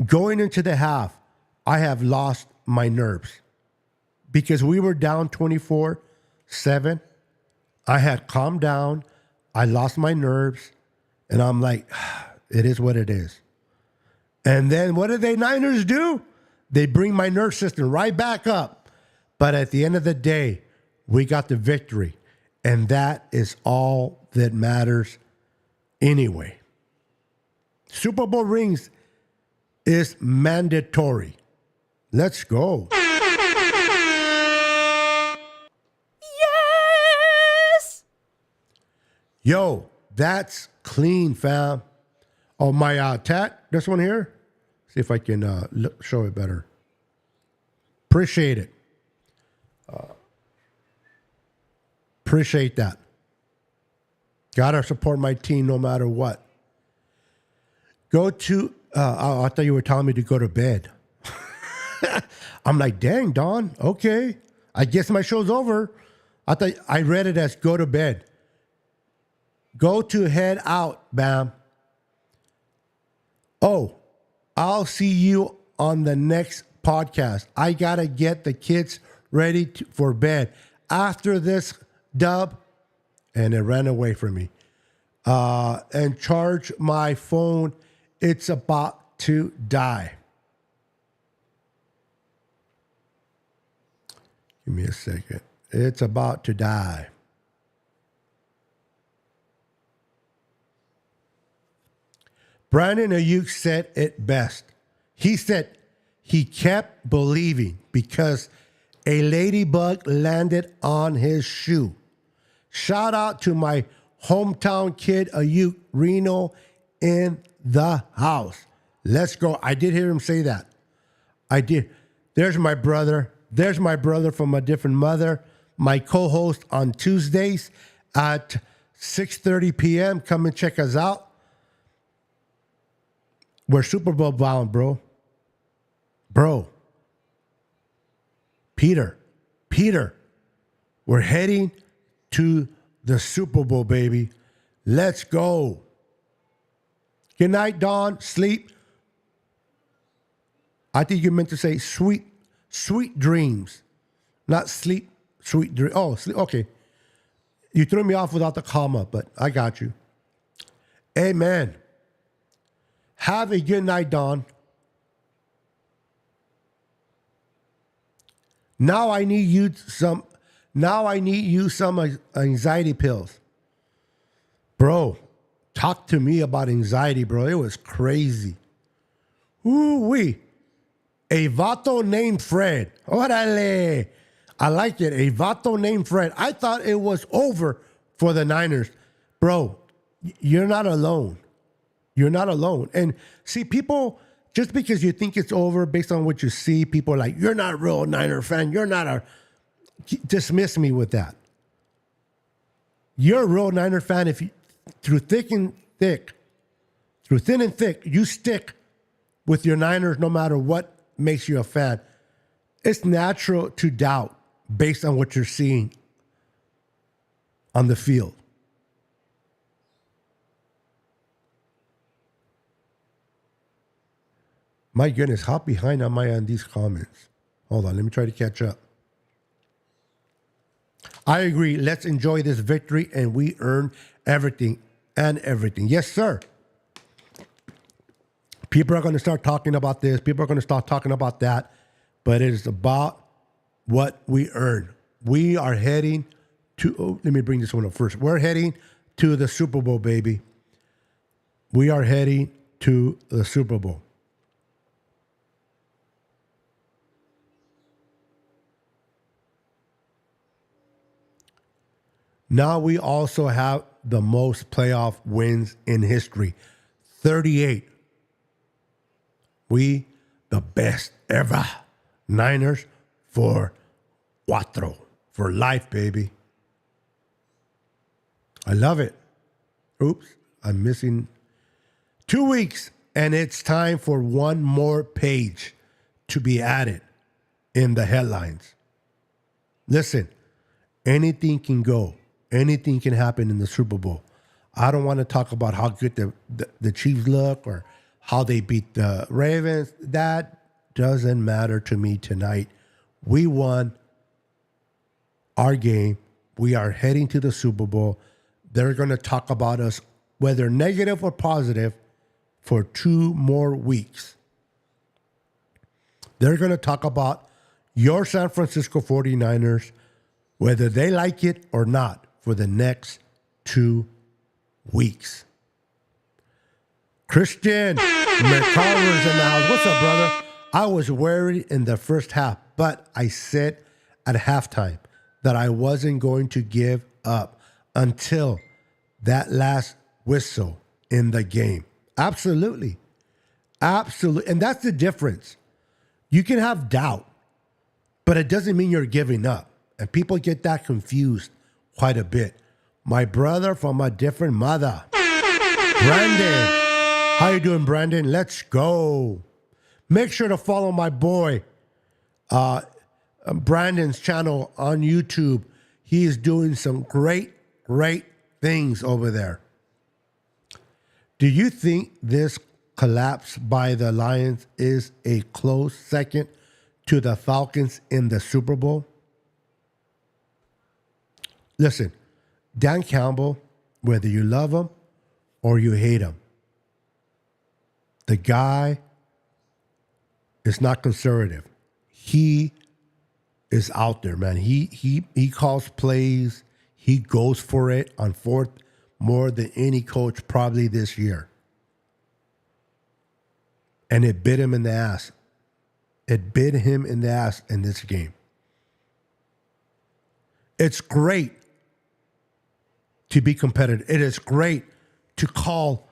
Going into the half, I have lost my nerves because we were down 24-7. I had calmed down. I lost my nerves. And I'm like, it is what it is. And then what do they Niners do? They bring my nerve system right back up. But at the end of the day, we got the victory. And that is all that matters anyway. Super Bowl rings is mandatory. Let's go. Yes! Yo, that's clean, fam. Oh, my tat, this one here. See if I can show it better. Appreciate it. Appreciate that. Gotta support my team no matter what. Go to, I thought you were telling me to go to bed. I'm like, dang, Don, okay. I guess my show's over. I read it as go to bed. Go to head out, bam. Oh, I'll see you on the next podcast. I got to get the kids ready for bed. After this dub, and it ran away from me, and charge my phone. It's about to die. Give me a second. It's about to die. Brandon Ayuk said it best. He said he kept believing because a ladybug landed on his shoe. Shout out to my hometown kid, Ayuk Reno, in the house. Let's go. I did hear him say that. I did. There's my brother. There's my brother from a different mother. My co-host on Tuesdays at 6:30 p.m. Come and check us out. We're Super Bowl bound, bro. Peter, we're heading to the Super Bowl, baby. Let's go. Good night, Dawn. Sleep. I think you meant to say sweet dreams, not sleep, sweet dream. Oh, sleep. Okay. You threw me off without the comma, but I got you. Amen. Have a good night, Dawn. Now I need you some anxiety pills. Bro, talk to me about anxiety, bro. It was crazy. Ooh-wee. A vato named Fred. Orale. I like it. A vato named Fred. I thought it was over for the Niners. Bro, you're not alone. You're not alone. And see, people, just because you think it's over based on what you see, people are like, you're not a real Niner fan. You're not a... Dismiss me with that. You're a real Niner fan if you, through thin and thick, you stick with your Niners no matter what makes you a fan. It's natural to doubt based on what you're seeing on the field. My goodness, how behind am I on these comments? Hold on, let me try to catch up. I agree. Let's enjoy this victory, and we earn everything and everything. Yes, sir. People are going to start talking about this. People are going to start talking about that. But it is about what we earn. We are heading to... Oh, let me bring this one up first. We're heading to the Super Bowl, baby. We are heading to the Super Bowl. Now we also have the most playoff wins in history. 38. We, the best ever. Niners for cuatro. For life, baby. I love it. Oops, I'm missing 2 weeks, and it's time for one more page to be added in the headlines. Listen, anything can go. Anything can happen in the Super Bowl. I don't want to talk about how good the Chiefs look or how they beat the Ravens. That doesn't matter to me tonight. We won our game. We are heading to the Super Bowl. They're going to talk about us, whether negative or positive, for 2 more weeks. They're going to talk about your San Francisco 49ers, whether they like it or not, for the next 2 weeks. Christian McCarver's in the house. What's up, brother? I was worried in the first half, but I said at halftime that I wasn't going to give up until that last whistle in the game. Absolutely. Absolutely. And that's the difference. You can have doubt, but it doesn't mean you're giving up. And people get that confused quite a bit. My brother from a different mother. Brandon. How you doing, Brandon? Let's go. Make sure to follow my boy, Brandon's channel on YouTube. He is doing some great things over there. Do you think this collapse by the Lions is a close second to the Falcons in the Super Bowl? Listen, Dan Campbell, whether you love him or you hate him, the guy is not conservative. He is out there, man. He calls plays. He goes for it on fourth more than any coach probably this year. And it bit him in the ass. It bit him in the ass in this game. It's great to be competitive. It is great to call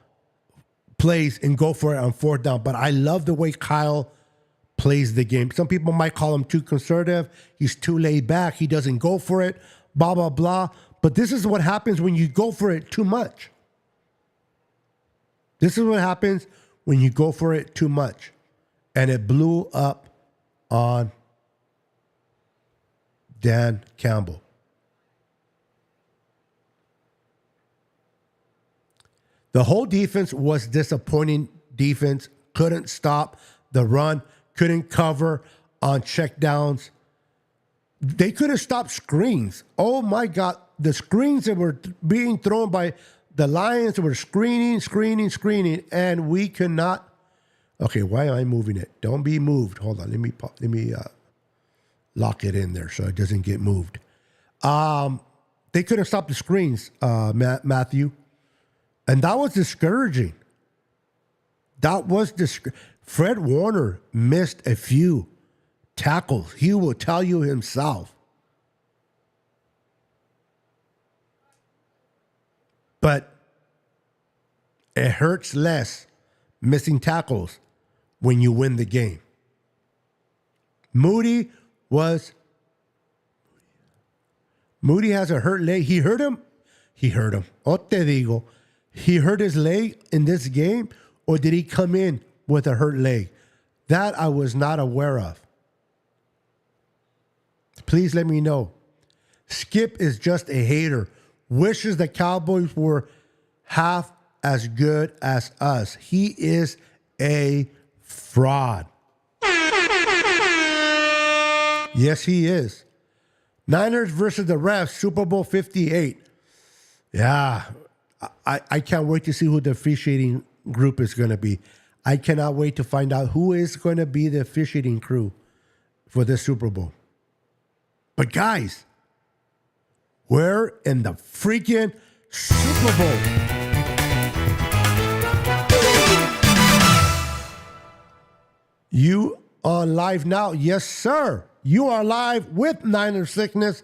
plays and go for it on fourth down. But I love the way Kyle plays the game. Some people might call him too conservative. He's too laid back. He doesn't go for it, blah, blah, blah. But this is what happens when you go for it too much. This is what happens when you go for it too much. And it blew up on Dan Campbell. The whole defense was disappointing defense. Couldn't stop the run. Couldn't cover on checkdowns. They couldn't stop screens. Oh, my God. The screens that were being thrown by the Lions were screening, and we could not. Okay, why am I moving it? Don't be moved. Hold on. Let me lock it in there so it doesn't get moved. They couldn't stop the screens, Matthew. And that was discouraging. Fred Warner missed a few tackles. He will tell you himself. But it hurts less missing tackles when you win the game. Moody has a hurt leg. He hurt him. O te digo. He hurt his leg in this game, or did he come in with a hurt leg? That I was not aware of. Please let me know. Skip is just a hater. Wishes the Cowboys were half as good as us. He is a fraud. Yes, he is. Niners versus the refs, Super Bowl 58. Yeah, I can't wait to see who the officiating group is going to be. I cannot wait to find out who is going to be the officiating crew for this Super Bowl. But guys, we're in the freaking Super Bowl. You are live now. Yes, sir. You are live with Niner Sickness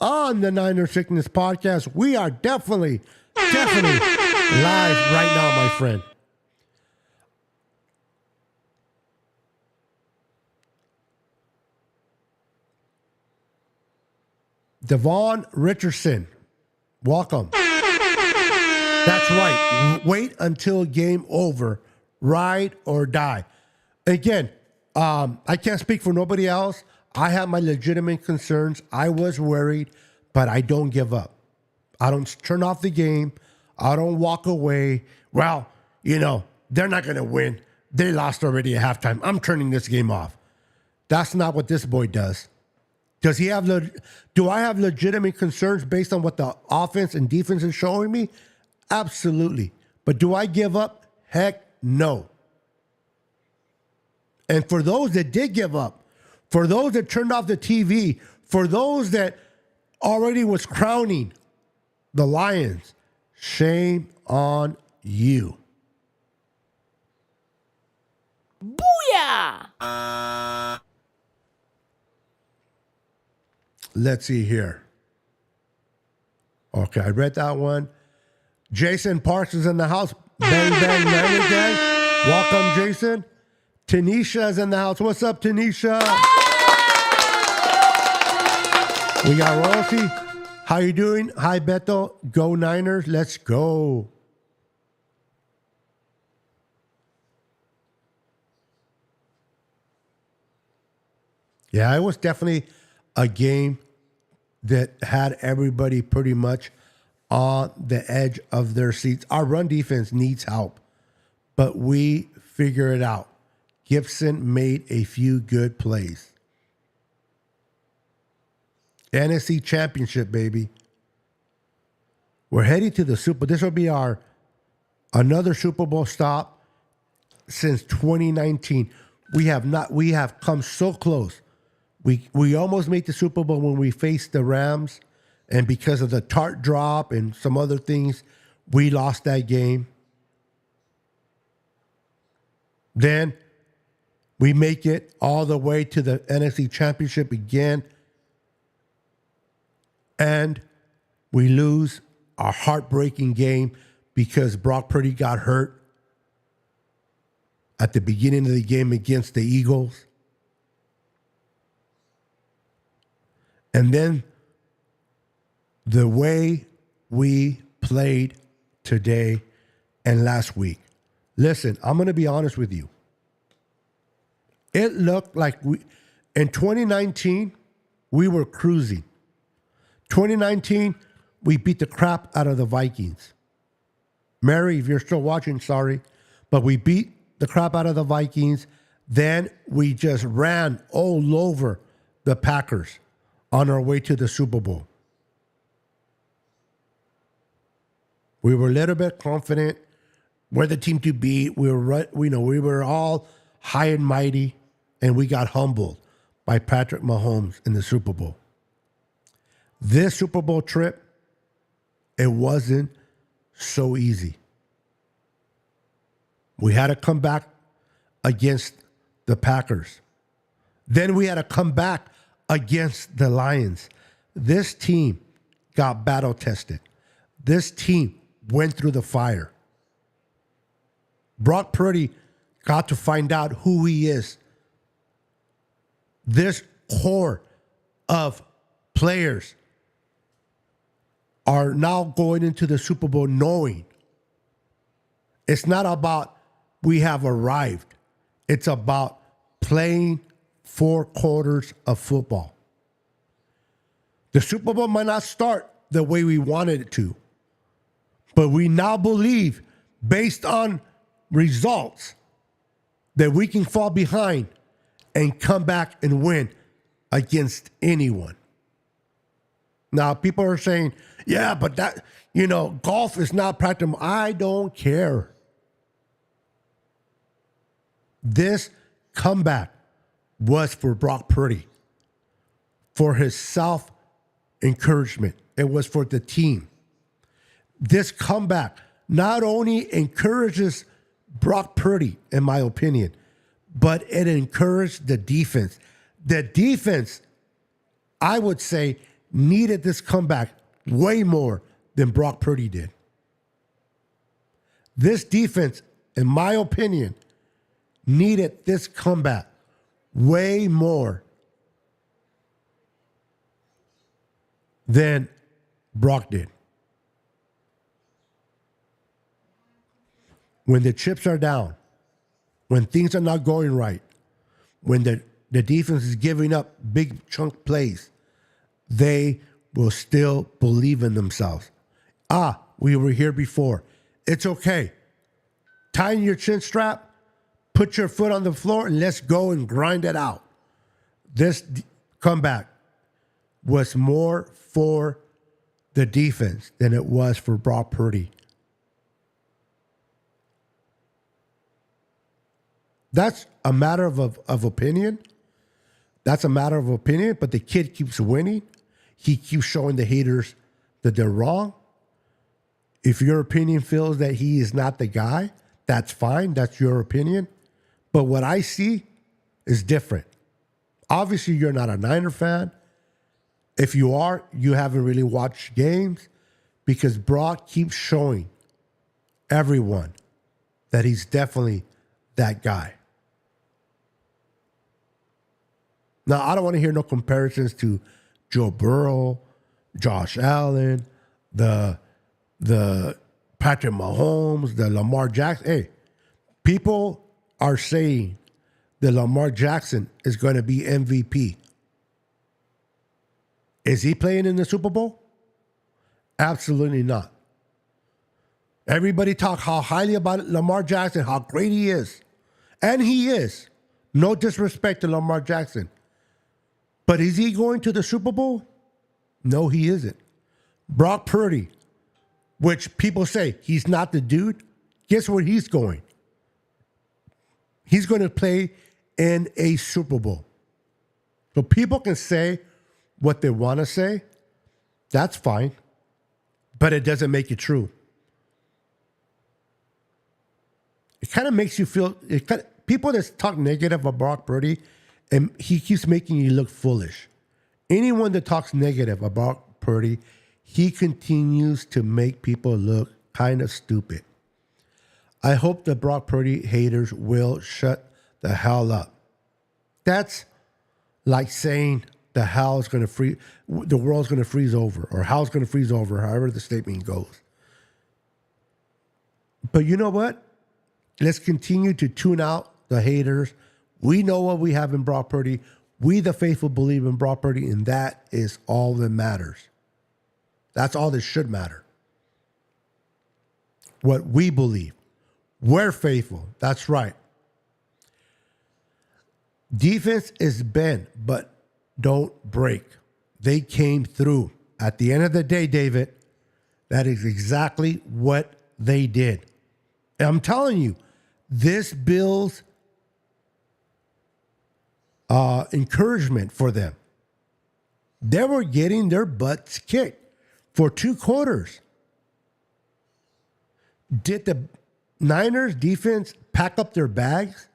on the Niner Sickness podcast. We are definitely live right now, my friend. Devon Richardson, welcome. That's right. Wait until game over. Ride or die. Again, I can't speak for nobody else. I have my legitimate concerns. I was worried, but I don't give up. I don't turn off the game. I don't walk away. Well, they're not going to win. They lost already at halftime. I'm turning this game off. That's not what this boy does. Do I have legitimate concerns based on what the offense and defense is showing me? Absolutely. But do I give up? Heck no. And for those that did give up, for those that turned off the TV, for those that already was crowning the Lions, shame on you. Booyah! Let's see here. Okay, I read that one. Jason Parks is in the house. Bang, bang, Niner gang. Welcome, Jason. Tanisha is in the house. What's up, Tanisha? We got Royalty. How you doing? Hi, Beto. Go Niners. Let's go. Yeah, it was definitely a game that had everybody pretty much on the edge of their seats. Our run defense needs help, but we figure it out. Gibson made a few good plays. NFC Championship, baby. We're heading to the Super. This will be our another Super Bowl stop since 2019. We have come so close. We almost made the Super Bowl when we faced the Rams, and because of the Tart drop and some other things, we lost that game. Then we make it all the way to the NFC Championship again, and we lose a heartbreaking game because Brock Purdy got hurt at the beginning of the game against the Eagles. And then the way we played today and last week. Listen, I'm going to be honest with you. It looked like in 2019, we were cruising. 2019, we beat the crap out of the Vikings. Mary, if you're still watching, sorry. But we beat the crap out of the Vikings. Then we just ran all over the Packers on our way to the Super Bowl. We were a little bit confident. We're the team to beat. We were all high and mighty, and we got humbled by Patrick Mahomes in the Super Bowl. This Super Bowl trip, it wasn't so easy. We had to come back against the Packers. Then we had to come back against the Lions. This team got battle tested. This team went through the fire. Brock Purdy got to find out who he is. This core of players are now going into the Super Bowl knowing it's not about we have arrived. It's about playing 4 quarters of football. The Super Bowl might not start the way we wanted it to, but we now believe, based on results, that we can fall behind and come back and win against anyone. Now, people are saying, yeah, but that, golf is not practical. I don't care. This comeback was for Brock Purdy, for his self-encouragement. It was for the team. This comeback not only encourages Brock Purdy, in my opinion, but it encouraged the defense. The defense, I would say, needed this comeback way more than Brock Purdy did. This defense, in my opinion, needed this comeback way more than Brock did. When the chips are down, when things are not going right, when the defense is giving up big chunk plays, they will still believe in themselves. We were here before. It's okay. Tighten your chin strap, put your foot on the floor, and let's go and grind it out. This comeback was more for the defense than it was for Brock Purdy. That's a matter of opinion. That's a matter of opinion, but the kid keeps winning. He keeps showing the haters that they're wrong. If your opinion feels that he is not the guy, that's fine. That's your opinion. But what I see is different. Obviously, you're not a Niner fan. If you are, you haven't really watched games, because Brock keeps showing everyone that he's definitely that guy. Now, I don't want to hear no comparisons to Joe Burrow, Josh Allen, the Patrick Mahomes, the Lamar Jackson. Hey, people are saying that Lamar Jackson is going to be MVP. Is he playing in the Super Bowl? Absolutely not. Everybody talk how highly about Lamar Jackson, how great he is. And he is. No disrespect to Lamar Jackson. But is he going to the Super Bowl? No, he isn't. Brock Purdy, which people say he's not the dude, guess where he's going? He's going to play in a Super Bowl. So people can say what they want to say. That's fine. But it doesn't make it true. It kind of makes you feel, people that talk negative about Brock Purdy, and he keeps making you look foolish. Anyone that talks negative about Purdy, he continues to make people look kind of stupid. I hope the Brock Purdy haters will shut the hell up. That's like saying the world's going to freeze over, or hell's going to freeze over, however the statement goes. But you know what? Let's continue to tune out the haters. We know what we have in Brock Purdy. We, the faithful, believe in Brock Purdy, and that is all that matters. That's all that should matter. what we believe. We're faithful. That's right. Defense is bend, but don't break. They came through. At the end of the day, David, that is exactly what they did. And I'm telling you, this builds encouragement for them. They were getting their butts kicked for 2 quarters. Did the Niners defense pack up their bags?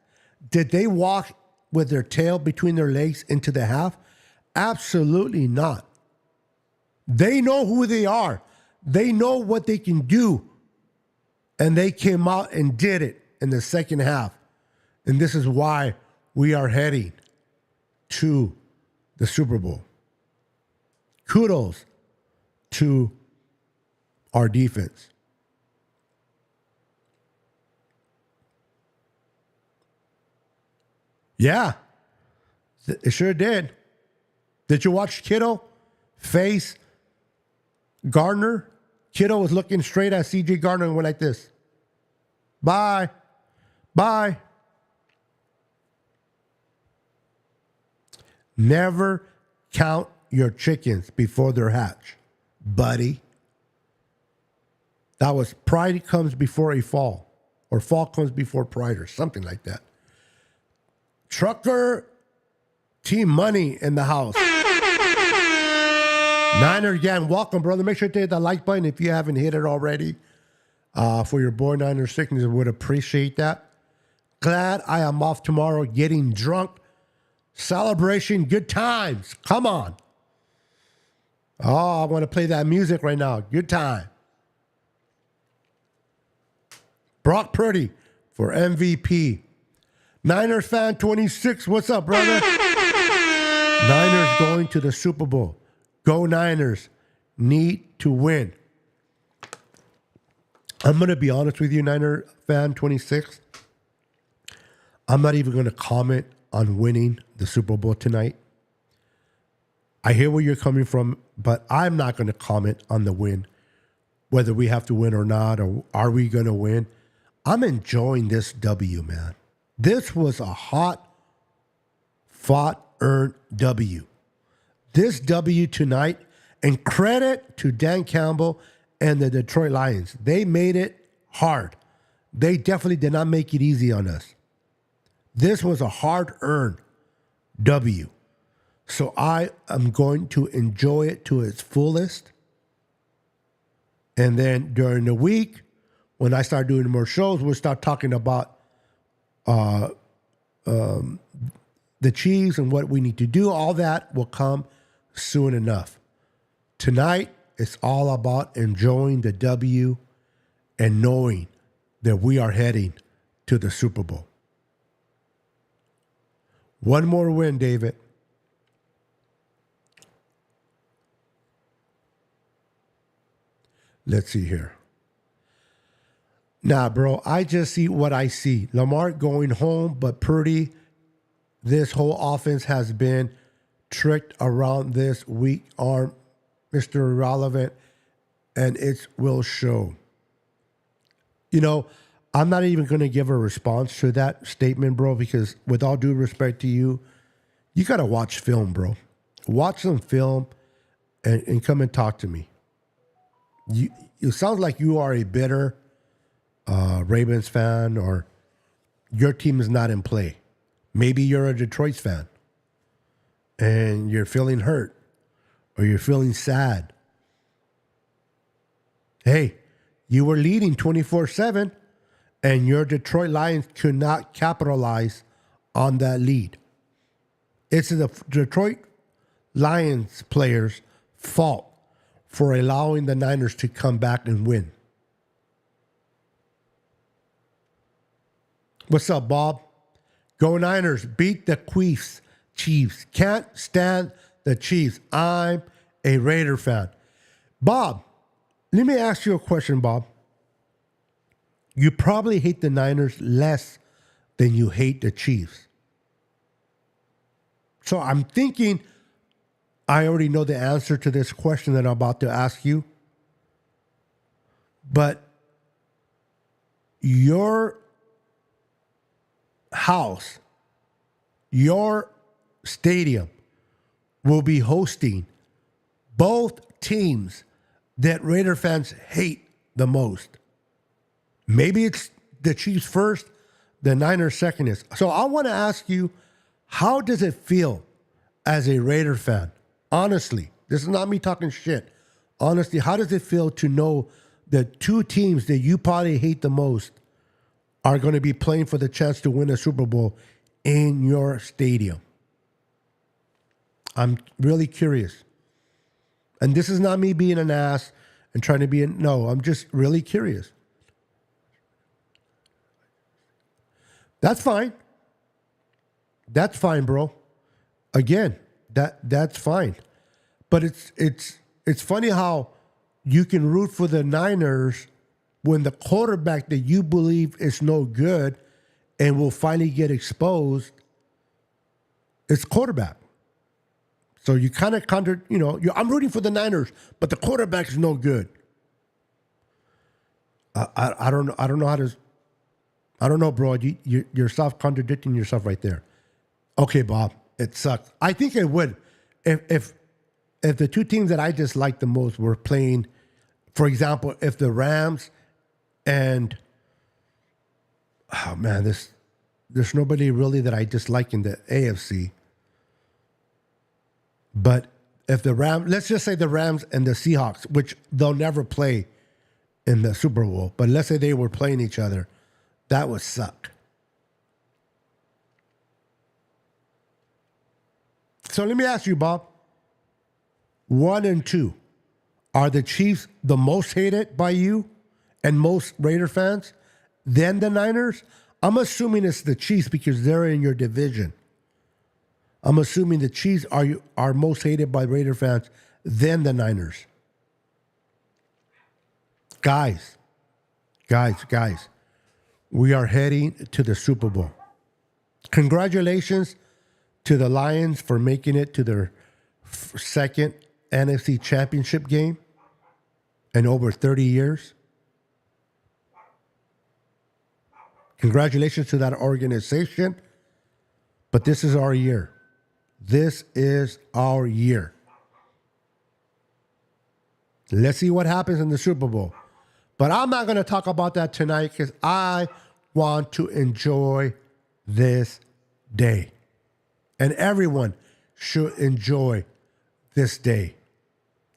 Did they walk with their tail between their legs into the half? Absolutely not. They know who they are. They know what they can do. And they came out and did it in the second half. And this is why we are heading to the Super Bowl. Kudos to our defense. Yeah, it sure did. Did you watch Kittle face Gardner? Kittle was looking straight at C.J. Gardner and went like this. Bye. Bye. Never count your chickens before they're hatched, buddy. That was pride comes before a fall, or fall comes before pride, or something like that. Trucker Team Money in the house. Niner again, welcome, brother. Make sure to hit that like button if you haven't hit it already. For your boy Niner Sickness, I would appreciate that. Glad I am off tomorrow getting drunk. Celebration, good times. Come on. Oh, I want to play that music right now. Good time. Brock Purdy for MVP. Niners fan 26. What's up, brother? Niners going to the Super Bowl. Go Niners. Need to win. I'm going to be honest with you, Niner fan 26. I'm not even going to comment on winning the Super Bowl tonight. I hear where you're coming from, but I'm not going to comment on the win, whether we have to win or not, or are we going to win. I'm enjoying this W, man. This was a hot, fought, earned W. This W tonight, and credit to Dan Campbell and the Detroit Lions. They made it hard. They definitely did not make it easy on us. This was a hard-earned W. So I am going to enjoy it to its fullest. And then during the week, when I start doing more shows, we'll start talking about the Chiefs and what we need to do. All that will come soon enough. Tonight, it's all about enjoying the W and knowing that we are heading to the Super Bowl. One more win, David. Let's see here. Nah, bro, I just see what I see. Lamar going home, but Purdy, this whole offense has been tricked around this weak arm, Mr. Irrelevant, and it will show. You know, I'm not even going to give a response to that statement, bro, because with all due respect to you, you got to watch film, bro. Watch some film and come and talk to me. It sounds like you are a bitter Ravens fan, or your team is not in play. Maybe you're a Detroit fan and you're feeling hurt or you're feeling sad. Hey, you were leading 24-7 and your Detroit Lions could not capitalize on that lead. It's the Detroit Lions players' fault for allowing the Niners to come back and win. What's up, Bob? Go Niners. Beat the Chiefs. Can't stand the Chiefs. I'm a Raider fan. Bob, let me ask you a question, Bob. You probably hate the Niners less than you hate the Chiefs. So I'm thinking I already know the answer to this question that I'm about to ask you. But your house, your stadium will be hosting both teams that Raider fans hate the most. Maybe it's the Chiefs first, the Niners second is. So I want to ask you, how does it feel as a Raider fan? Honestly, this is not me talking shit. Honestly, how does it feel to know the two teams that you probably hate the most are going to be playing for the chance to win a Super Bowl in your stadium? I'm really curious. And this is not me being an ass and trying to be no, I'm just really curious. That's fine. That's fine, bro. Again, that's fine. But it's funny how you can root for the Niners when the quarterback that you believe is no good and will finally get exposed is quarterback. So you kind of I'm rooting for the Niners, but the quarterback is no good. I don't know how to. I don't know, bro. You're self-contradicting yourself right there. Okay, Bob, it sucks. I think it would if the two teams that I dislike the most were playing, for example, if the Rams and there's nobody really that I dislike in the AFC. But if the Rams, let's just say the Rams and the Seahawks, which they'll never play in the Super Bowl, but let's say they were playing each other, that would suck. So let me ask you, Bob. 1 and 2, are the Chiefs the most hated by you and most Raider fans? Then the Niners? I'm assuming it's the Chiefs because they're in your division. I'm assuming the Chiefs are most hated by Raider fans, then the Niners. Guys, we are heading to the Super Bowl. Congratulations to the Lions for making it to their second NFC championship game in over 30 years. Congratulations to that organization. But this is our year. This is our year. Let's see what happens in the Super Bowl. But I'm not going to talk about that tonight because I want to enjoy this day. And everyone should enjoy this day.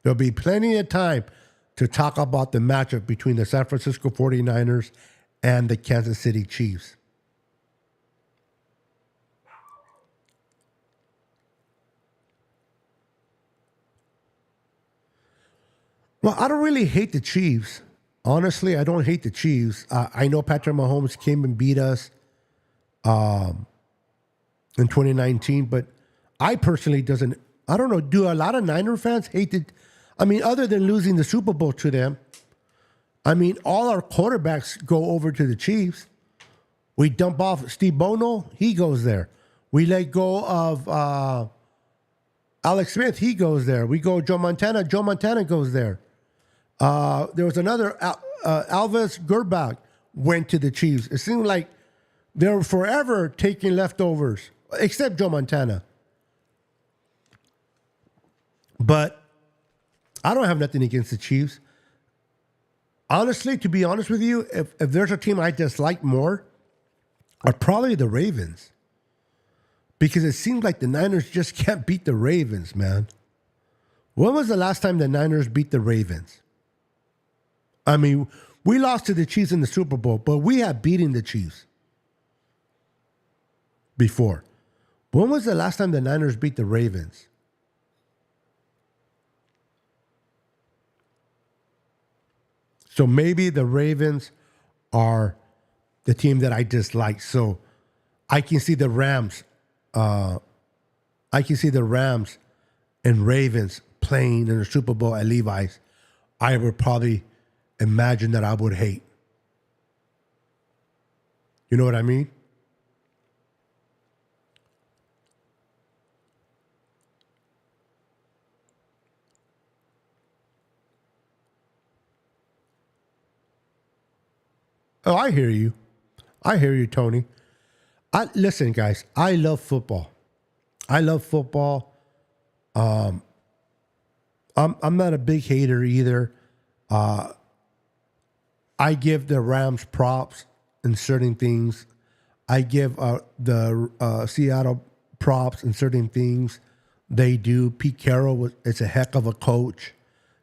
There'll be plenty of time to talk about the matchup between the San Francisco 49ers and the Kansas City Chiefs. Well, I don't really hate the Chiefs. Honestly, I don't hate the Chiefs. I know Patrick Mahomes came and beat us in 2019, but I personally I don't know, do a lot of Niner fans hate it? I mean, other than losing the Super Bowl to them, I mean, all our quarterbacks go over to the Chiefs. We dump off Steve Bono, he goes there. We let go of Alex Smith, he goes there. We go Joe Montana goes there. There was another, Alvis Gerbach went to the Chiefs. It seemed like they were forever taking leftovers, except Joe Montana. But I don't have nothing against the Chiefs. Honestly, to be honest with you, if there's a team I dislike more, are probably the Ravens. Because it seems like the Niners just can't beat the Ravens, man. When was the last time the Niners beat the Ravens? I mean, we lost to the Chiefs in the Super Bowl, but we have beaten the Chiefs before. When was the last time the Niners beat the Ravens? So maybe the Ravens are the team that I dislike. So I can see the Rams. I can see the Rams and Ravens playing in the Super Bowl at Levi's. I would probably imagine that I would hate. You know what I mean? Oh, I hear you. I hear you, Tony. Listen, guys, I love football. I love football. I'm not a big hater either. I give the Rams props in certain things. I give the Seattle props in certain things. They do. Pete Carroll is a heck of a coach.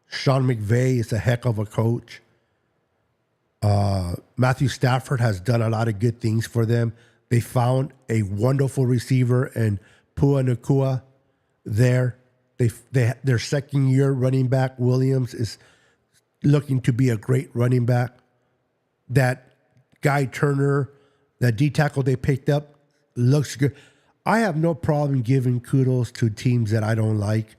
Sean McVay is a heck of a coach. Matthew Stafford has done a lot of good things for them. They found a wonderful receiver in Pua Nakua there. Their second-year running back, Williams, is looking to be a great running back. That guy Turner, that D tackle they picked up, looks good. I have no problem giving kudos to teams that I don't like.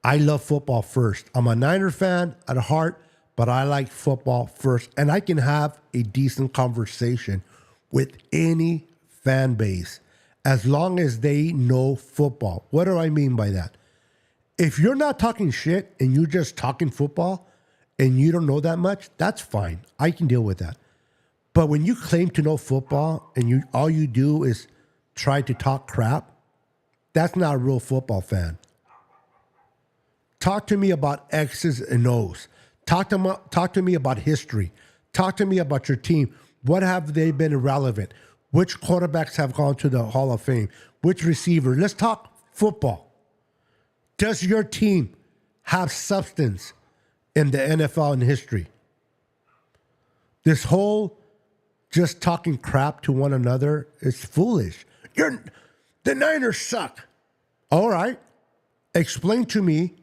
I love football first. I'm a Niner fan at heart, but I like football first. And I can have a decent conversation with any fan base as long as they know football. What do I mean by that? If you're not talking shit and you're just talking football and you don't know that much, that's fine. I can deal with that. But when you claim to know football and all you do is try to talk crap, that's not a real football fan. Talk to me about X's and O's. Talk to me about history. Talk to me about your team. What have they been irrelevant? Which quarterbacks have gone to the Hall of Fame? Which receiver? Let's talk football. Does your team have substance in the NFL in history? This whole just talking crap to one another is foolish. The Niners suck. All right. Explain to me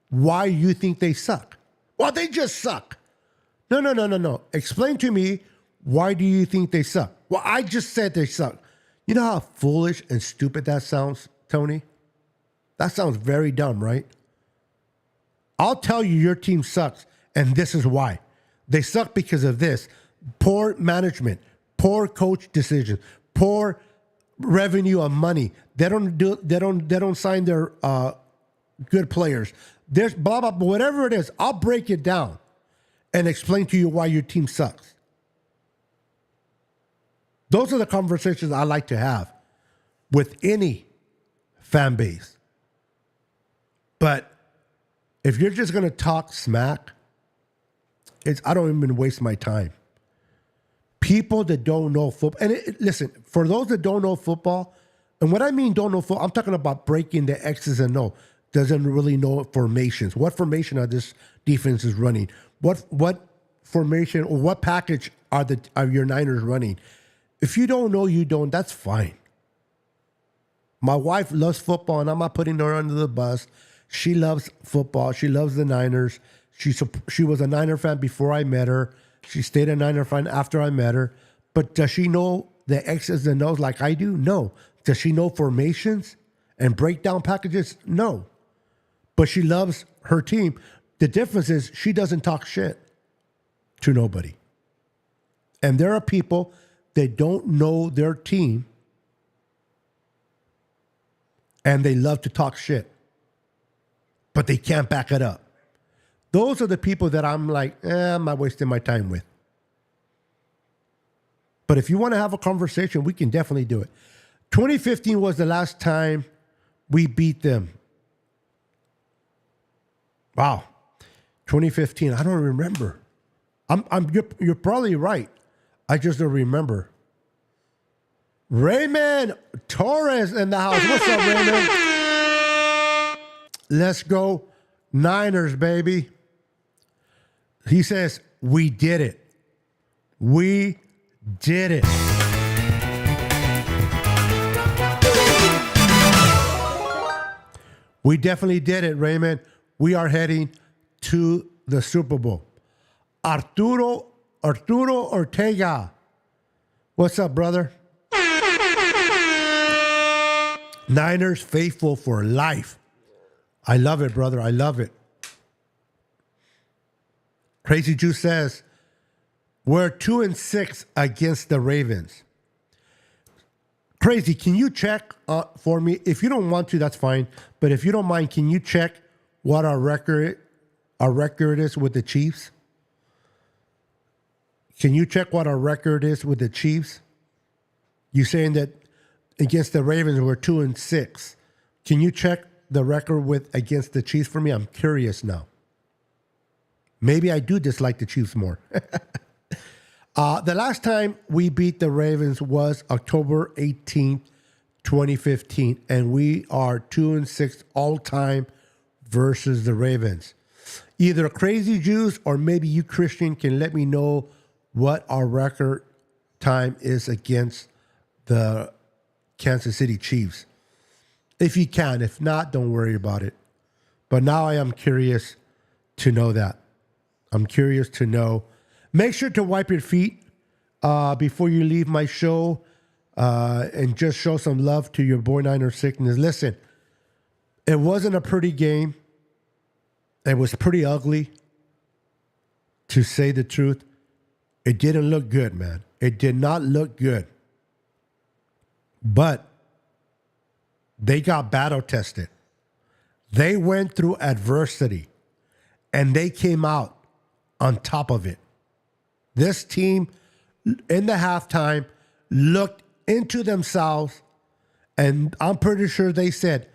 why you think they suck. Well, they just suck. No. Explain to me, why do you think they suck? Well, I just said they suck. You know how foolish and stupid that sounds, Tony? That sounds very dumb, right? I'll tell you your team sucks, and this is why. They suck because of this. Poor management, poor coach decisions, poor revenue of money. They don't sign their good players. There's blah, blah, blah, whatever it is, I'll break it down and explain to you why your team sucks. Those are the conversations I like to have with any fan base. But if you're just going to talk smack, I don't even waste my time. People that don't know football, and listen, for those that don't know football, and what I mean don't know football, I'm talking about breaking the X's and O. Doesn't really know formations. What formation are this defense is running? What formation or what package are your Niners running? If you don't know, you don't. That's fine. My wife loves football, and I'm not putting her under the bus. She loves football. She loves the Niners. She was a Niner fan before I met her. She stayed a Niner fan after I met her. But does she know the X's and O's like I do? No. Does she know formations and breakdown packages? No. But she loves her team. The difference is she doesn't talk shit to nobody. And there are people that don't know their team and they love to talk shit, but they can't back it up. Those are the people that I'm like, I'm not wasting my time with. But if you want to have a conversation, we can definitely do it. 2015 was the last time we beat them. Wow. 2015. I don't remember. You're probably right. I just don't remember. Raymond Torres in the house. What's up, Raymond? Let's go Niners, baby. He says, we did it. We did it. We definitely did it, Raymond. We are heading to the Super Bowl. Arturo Ortega. What's up, brother? Niners faithful for life. I love it, brother. I love it. Crazy Juice says, we're 2-6 against the Ravens. Crazy, can you check for me? If you don't want to, that's fine. But if you don't mind, can you check what our record is with the Chiefs? Can you check what our record is with the Chiefs? You saying that against the Ravens we're 2-6. Can you check the record with against the Chiefs for me? I'm curious now. Maybe I do dislike the Chiefs more. The last time we beat the Ravens was October 18th, 2015, and we are 2-6 all time versus the Ravens. Either Crazy Jews or maybe you, Christian, can let me know what our record time is against the Kansas City Chiefs. If you can. If not, don't worry about it. But now I am curious to know that. I'm curious to know. Make sure to wipe your feet before you leave my show and just show some love to your boy Niner Sickness. Listen, it wasn't a pretty game. It was pretty ugly, to say the truth. It didn't look good, man. It did not look good. But they got battle tested. They went through adversity, and they came out on top of it. This team, in the halftime, looked into themselves, and I'm pretty sure they said,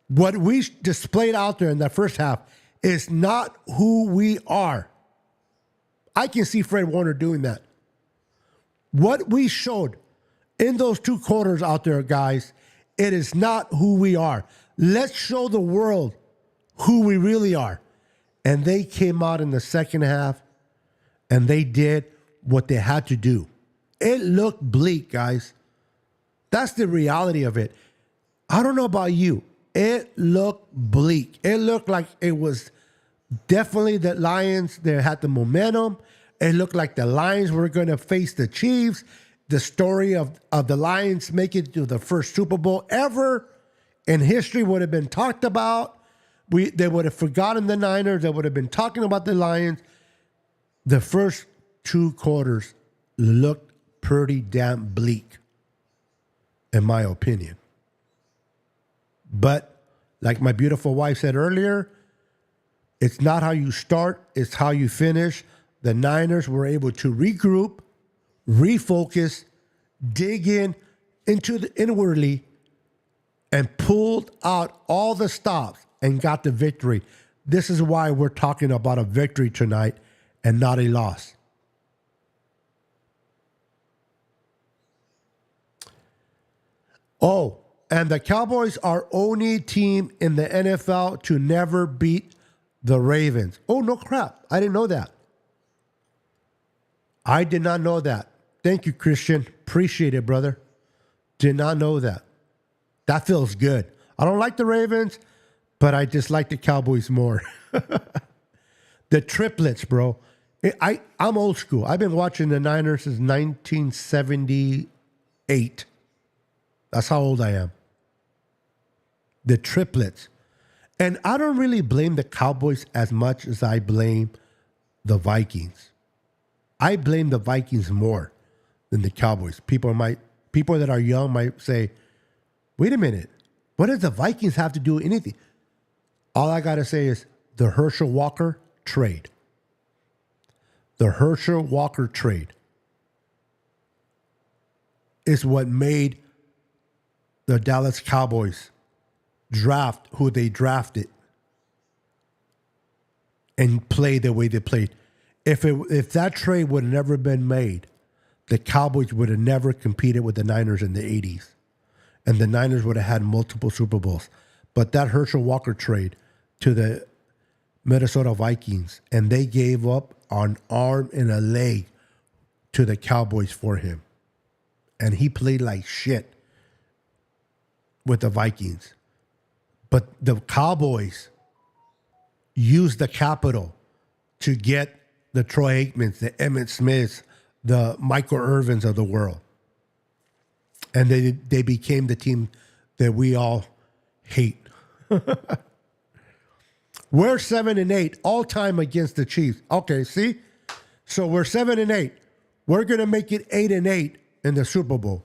what we displayed out there in the first half is not who we are. I can see Fred Warner doing that. What we showed in those 2 quarters out there, guys, it is not who we are. Let's show the world who we really are. And they came out in the second half, and they did what they had to do. It looked bleak, guys. That's the reality of it. I don't know about you. It looked bleak. It looked like it was definitely the Lions that had the momentum. It looked like the Lions were going to face the Chiefs. The story of the Lions making it to the first Super Bowl ever in history would have been talked about. They would have forgotten the Niners. They would have been talking about the Lions. The first 2 quarters looked pretty damn bleak, in my opinion. But like my beautiful wife said earlier, it's not how you start, it's how you finish. The Niners were able to regroup, refocus, dig into the inwardly, and pulled out all the stops and got the victory. This is why we're talking about a victory tonight and not a loss. Oh, and the Cowboys are only team in the NFL to never beat the Ravens. Oh, no crap. I didn't know that. I did not know that. Thank you, Christian. Appreciate it, brother. Did not know that. That feels good. I don't like the Ravens, but I just like the Cowboys more. The triplets, bro. I'm old school. I've been watching the Niners since 1978. That's how old I am. The triplets. And I don't really blame the Cowboys as much as I blame the Vikings. I blame the Vikings more than the Cowboys. People that are young might say, wait a minute, what does the Vikings have to do with anything? All I got to say is the Herschel Walker trade. The Herschel Walker trade is what made the Dallas Cowboys draft who they drafted and play the way they played. If that trade would have never been made, the Cowboys would have never competed with the Niners in the 80s. And the Niners would have had multiple Super Bowls. But that Herschel Walker trade to the Minnesota Vikings, and they gave up an arm and a leg to the Cowboys for him. And he played like shit with the Vikings. But the Cowboys used the capital to get the Troy Aikmans, the Emmitt Smiths, the Michael Irvins of the world. And they became the team that we all hate. We're 7-8 all time against the Chiefs. Okay, see? So we're 7-8. We're going to make it 8-8 in the Super Bowl.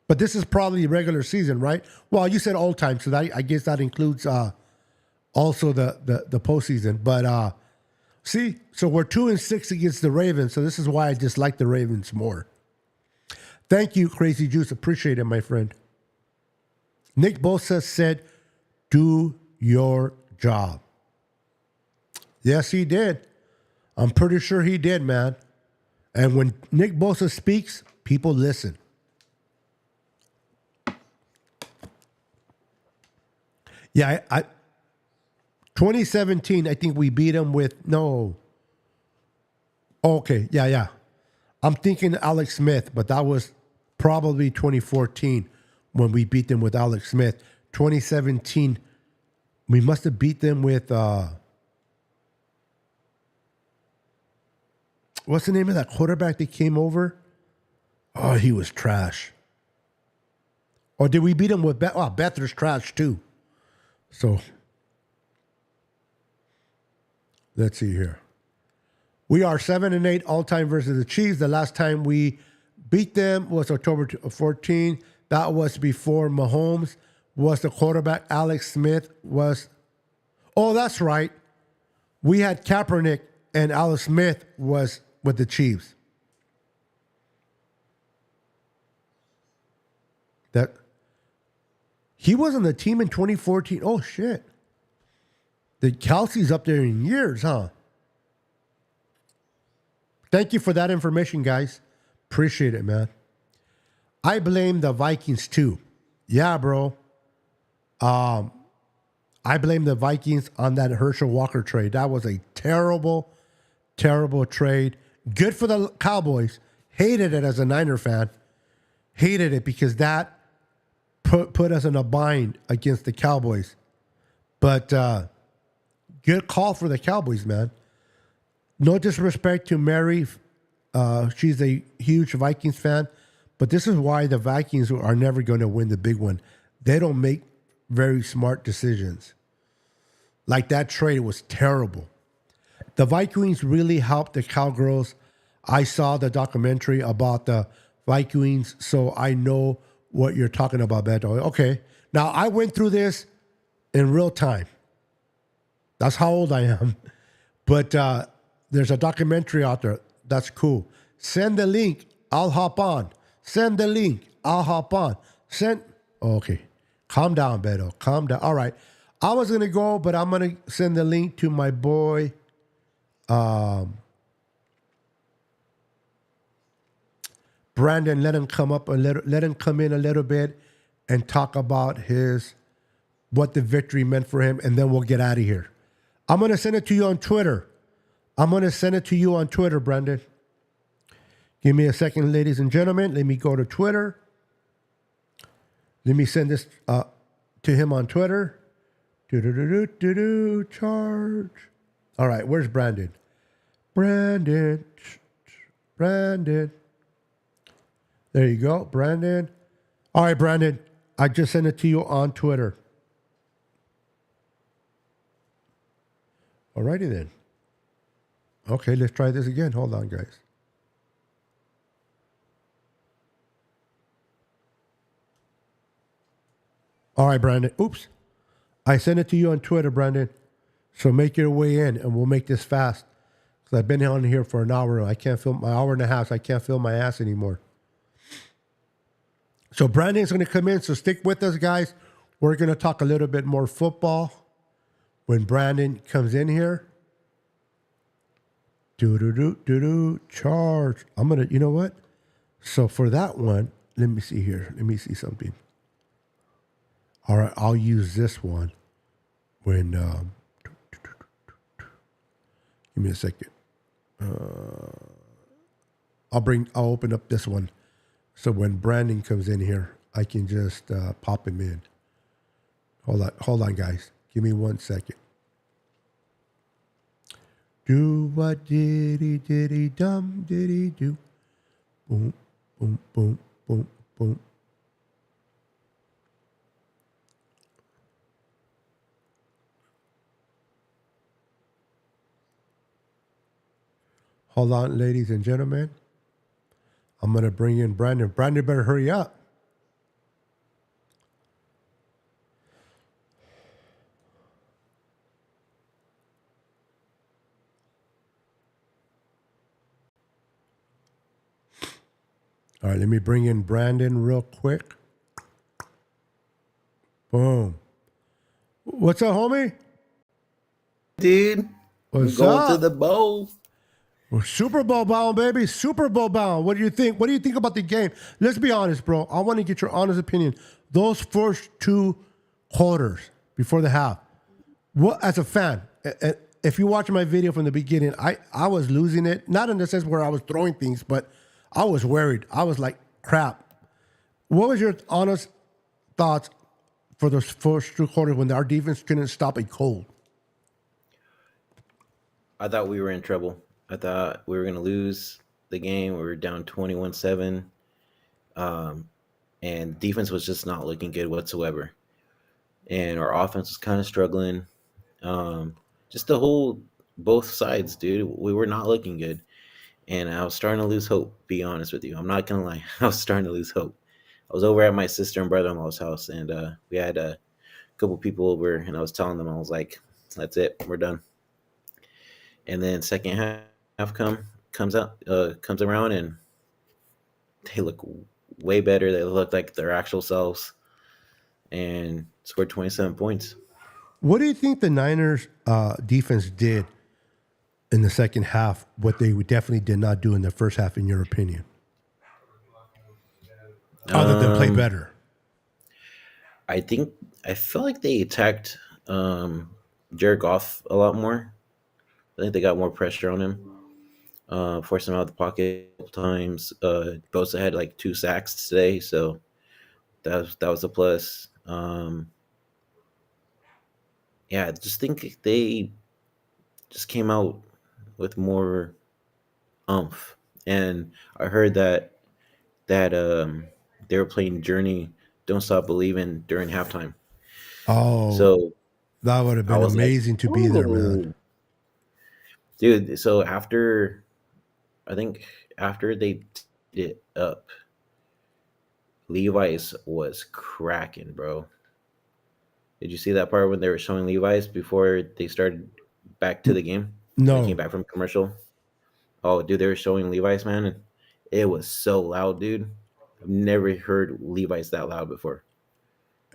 But this is probably regular season, right? Well, you said all time, so I guess that includes also the postseason. But See, so we're 2-6 against the Ravens. So this is why I dislike the Ravens more. Thank you, Crazy Juice. Appreciate it, my friend. Nick Bosa said, do your job. Yes, he did. I'm pretty sure he did, man. And when Nick Bosa speaks, people listen. Yeah, I 2017, I think we beat him with no. Okay, yeah. I'm thinking Alex Smith, but that was probably 2014 when we beat them with Alex Smith. 2017, we must have beat them with what's the name of that quarterback that came over? Oh, he was trash. Or did we beat him with Bether's trash too? So let's see here. We are 7-8 all-time versus the Chiefs. The last time we beat them was October 14. That was before Mahomes was the quarterback. Alex Smith was. Oh, that's right. We had Kaepernick and Alex Smith was with the Chiefs. That he was on the team in 2014. Oh shit. The Kelsey's up there in years, huh? Thank you for that information, guys. Appreciate it, man. I blame the Vikings too. Yeah, bro. I blame the Vikings on that Herschel Walker trade. That was a terrible, terrible trade. Good for the Cowboys. Hated it as a Niner fan. Hated it because that put us in a bind against the Cowboys. But good call for the Cowboys, man. No disrespect to Mary. She's a huge Vikings fan. But this is why the Vikings are never going to win the big one. They don't make very smart decisions. Like that trade was terrible. The Vikings really helped the Cowgirls. I saw the documentary about the Vikings, so I know what you're talking about, Beto. Okay. Now, I went through this in real time. That's how old I am. But there's a documentary out there. That's cool. Send the link. I'll hop on. Send the link. I'll hop on. Okay. Calm down, Beto. Calm down. All right. I was going to go, but I'm going to send the link to my boy. Brandon, let him come up let him come in a little bit and talk about what the victory meant for him, and then we'll get out of here. I'm going to send it to you on Twitter. Brandon. Give me a second, ladies and gentlemen. Let me go to Twitter. Let me send this to him on Twitter. Charge. All right, where's Brandon? Brandon. There you go, Brandon. All right, Brandon. I just sent it to you on Twitter. All righty then. Okay, let's try this again. Hold on, guys. All right, Brandon. Oops. I sent it to you on Twitter, Brandon. So make your way in, and we'll make this fast. Because I've been on here for an hour. I can't feel my hour and a half. So I can't feel my ass anymore. So Brandon's going to come in. So stick with us, guys. We're going to talk a little bit more football when Brandon comes in here. Charge. I'm going to, you know what? So for that one, let me see here. Let me see something. All right, I'll use this one when, give me a second. I'll open up this one. So when Brandon comes in here, I can just pop him in. Hold on, guys. Give me 1 second. Do what diddy dum diddy do. Boom, boom, boom, boom, boom. Hold on, ladies and gentlemen. I'm going to bring in Brandon. Brandon better hurry up. All right, let me bring in Brandon real quick. Boom. What's up, homie? Dude, I'm What's going to up? the bowl. We're Super Bowl bound, baby. Super Bowl bound. What do you think? What do you think about the game? Let's be honest, bro. I want to get your honest opinion. Those first 2 quarters before the half. What, as a fan, if you watch my video from the beginning, I was losing it. Not in the sense where I was throwing things, but I was worried. I was like, crap. What was your honest thoughts for those first 2 quarters when our defense couldn't stop a cold? I thought we were in trouble. I thought we were going to lose the game. We were down 21-7. And defense was just not looking good whatsoever. And our offense was kind of struggling. Just the whole, both sides, dude. We were not looking good. And I was starting to lose hope, be honest with you. I'm not going to lie. I was starting to lose hope. I was over at my sister and brother-in-law's house, and we had a couple people over, and I was telling them, I was like, that's it. We're done. And then second half comes around, and they look way better. They look like their actual selves, and scored 27 points. What do you think the Niners defense did in the second half? What they definitely did not do in the first half, in your opinion, other than play better? I feel like they attacked Jared Goff a lot more. I think they got more pressure on him, forced him out of the pocket a couple times. Bosa had like 2 sacks today, so that was a plus. Yeah, I just think they just came out with more oomph. And I heard that they were playing Journey, "Don't Stop Believing" during halftime. Oh, So that would have I been was like, amazing to be there, man. "Ooh." Dude, so after they did it up, Levi's was cracking, bro. Did you see that part when they were showing Levi's before they started back to the game? When they came No. back from commercial? Oh, dude, they were showing Levi's, man. And it was so loud, dude. I've never heard Levi's that loud before.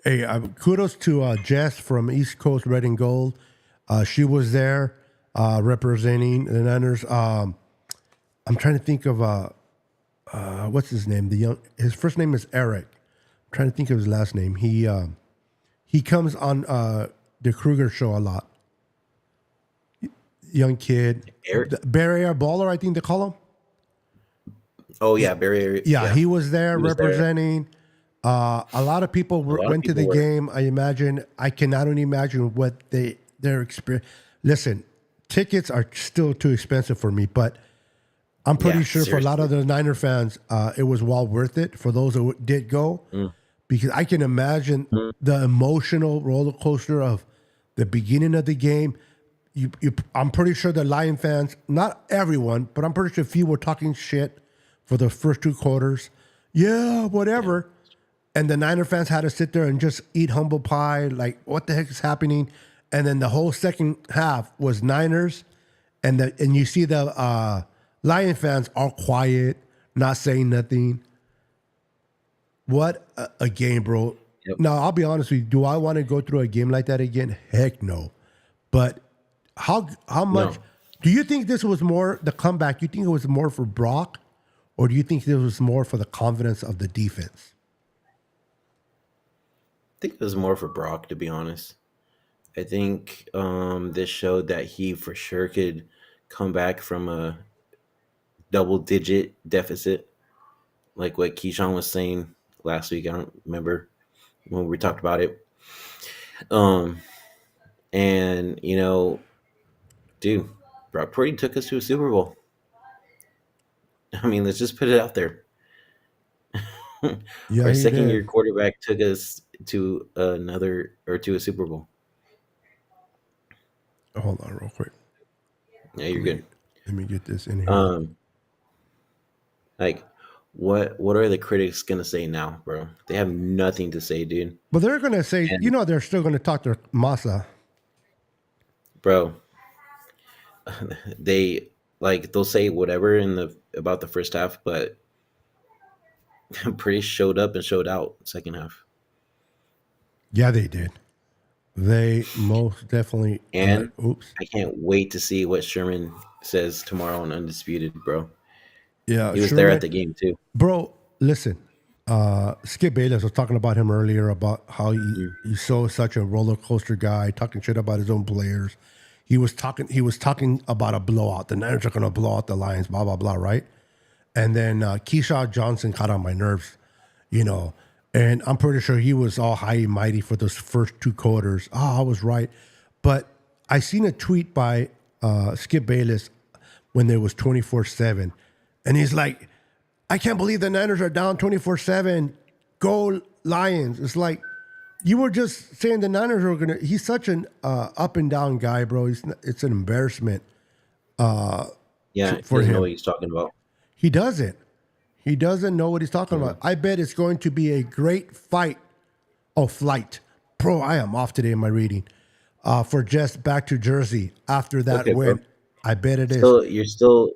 Hey, kudos to Jess from East Coast Red and Gold. She was there representing the Niners. I'm trying to think of what's his name. His first name is Eric. I'm trying to think of his last name. He comes on the Kruger show a lot. Young kid, Eric? Barry Baller, I think they call him. Oh yeah, Barry. Yeah, he was there He was there. representing. A lot of people went to the game. I imagine. I cannot only imagine what their experience. Listen, tickets are still too expensive for me, but I'm pretty sure for a lot of the Niner fans, it was well worth it for those who did go, because I can imagine the emotional roller coaster of the beginning of the game. I'm pretty sure the Lion fans, not everyone, but I'm pretty sure if you were talking shit for the first 2 quarters, yeah, whatever. And the Niner fans had to sit there and just eat humble pie, like, what the heck is happening? And then the whole second half was Niners, and you see the Lion fans all quiet, not saying nothing. What a game, bro. Yep. Now, I'll be honest with you. Do I want to go through a game like that again? Heck no. But how much do you think this was more the comeback? You think it was more for Brock, or do you think this was more for the confidence of the defense? I think it was more for Brock, to be honest. I think this showed that he for sure could come back from a double-digit deficit, like what Keyshawn was saying last week. I don't remember when we talked about it. And dude, Brock Purdy took us to a Super Bowl. I mean, let's just put it out there. Yeah, Our he second-year did. quarterback took us to to a Super Bowl. Hold on, real quick. Yeah, you're good. Let me get this in here. Like, what are the critics gonna say now, bro? They have nothing to say, dude. But they're gonna say, And they're still gonna talk to Massa. bro, they'll say whatever about the first half, but pretty showed up and showed out second half. Yeah, they did. They most definitely. And Oops. I can't wait to see what Sherman says tomorrow on Undisputed, bro. Yeah, He was there at Sherman. the game too. Bro, listen. Skip Bayless was talking about him earlier about how Mm. he's so such a roller coaster guy, talking shit about his own players. He was talking about a blowout. The Niners are going to blow out the Lions. Blah blah blah. Right. And then Keyshawn Johnson got on my nerves, you know. And I'm pretty sure he was all high and mighty for those first two quarters. Oh, I was right. But I seen a tweet by Skip Bayless when there was 24/7. And he's like, I can't believe the Niners are down 24/7. Go Lions. It's like, you were just saying the Niners are going to, he's such an up and down guy, bro. It's an embarrassment Yeah, he for doesn't know him. what he's talking about. He doesn't. He doesn't know what he's talking about. I bet it's going to be a great fight. Oh, flight. Bro, I am off today in my reading. For just back to Jersey after that Okay, win. bro. I bet it is. Still, you're still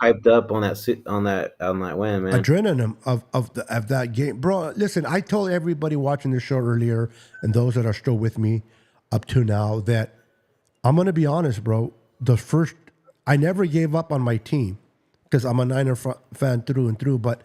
hyped up on that win, man. Adrenaline of that game. Bro, listen, I told everybody watching the show earlier and those that are still with me up to now that I'm going to be honest, bro. I never gave up on my team because I'm a Niner fan through and through, but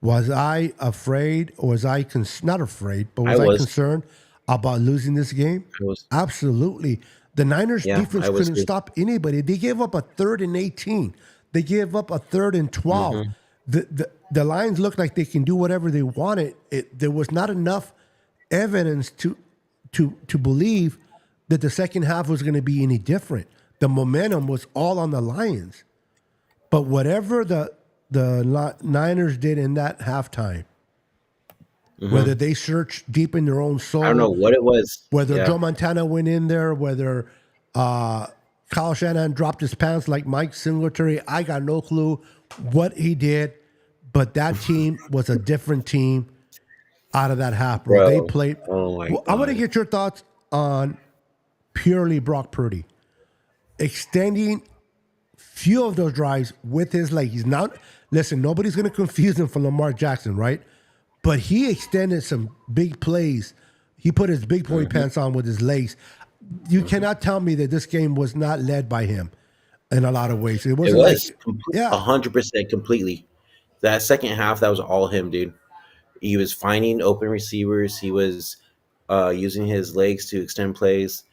was I afraid or was I, not afraid, but was I concerned about losing this game? I was. Absolutely. The Niners Yeah, defense I was couldn't too. stop anybody. They gave up a 3rd and 18. They gave up a 3rd and 12. Mm-hmm. The Lions looked like they can do whatever they wanted. There was not enough evidence to believe that the second half was going to be any different. The momentum was all on the Lions. But whatever the Niners did in that halftime, whether they searched deep in their own soul, I don't know what it was. whether Yeah. Joe Montana went in there, whether Kyle Shanahan dropped his pants like Mike Singletary, I got no clue what he did. But that team was a different team out of that half, bro. Bro. They played. Oh my I want to God. get your thoughts on purely Brock Purdy extending few of those drives with his leg. He's not. Listen, nobody's going to confuse him from Lamar Jackson, right? But he extended some big plays. He put his big boy pants on with his legs. You cannot tell me that this game was not led by him in a lot of ways. It It wasn't was like, yeah, 100% completely. That second half, that was all him, dude. He was finding open receivers. He was using his legs to extend plays.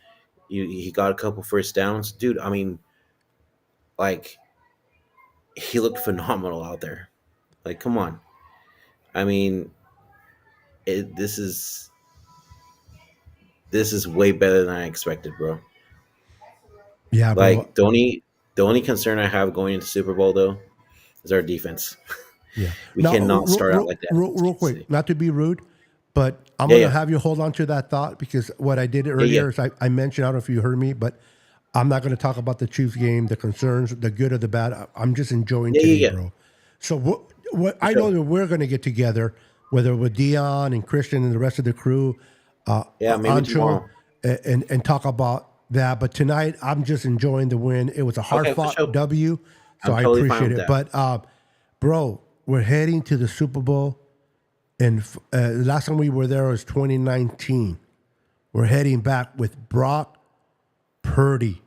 He got a couple first downs, dude. I mean, like, he looked phenomenal out there. Like, come on. I mean, this is way better than I expected, bro. yeah, bro. Like, the only concern I have going into Super Bowl though is our defense. Yeah. We Now, cannot start out like that. Real quick, not to be rude, but I'm Yeah, going to yeah. have you hold on to that thought because what I did earlier is I mentioned, I don't know if you heard me, but I'm not going to talk about the Chiefs game, the concerns, the good or the bad. I'm just enjoying today, bro. So what I know that we're going to get together, whether with Dion and Christian and the rest of the crew, Maybe Ancho, tomorrow. and talk about that. But tonight, I'm just enjoying the win. It was a hard fought sure. W, so I'm I totally fine appreciate with it. But bro, we're heading to the Super Bowl, and last time we were there was 2019. We're heading back with Brock Purdy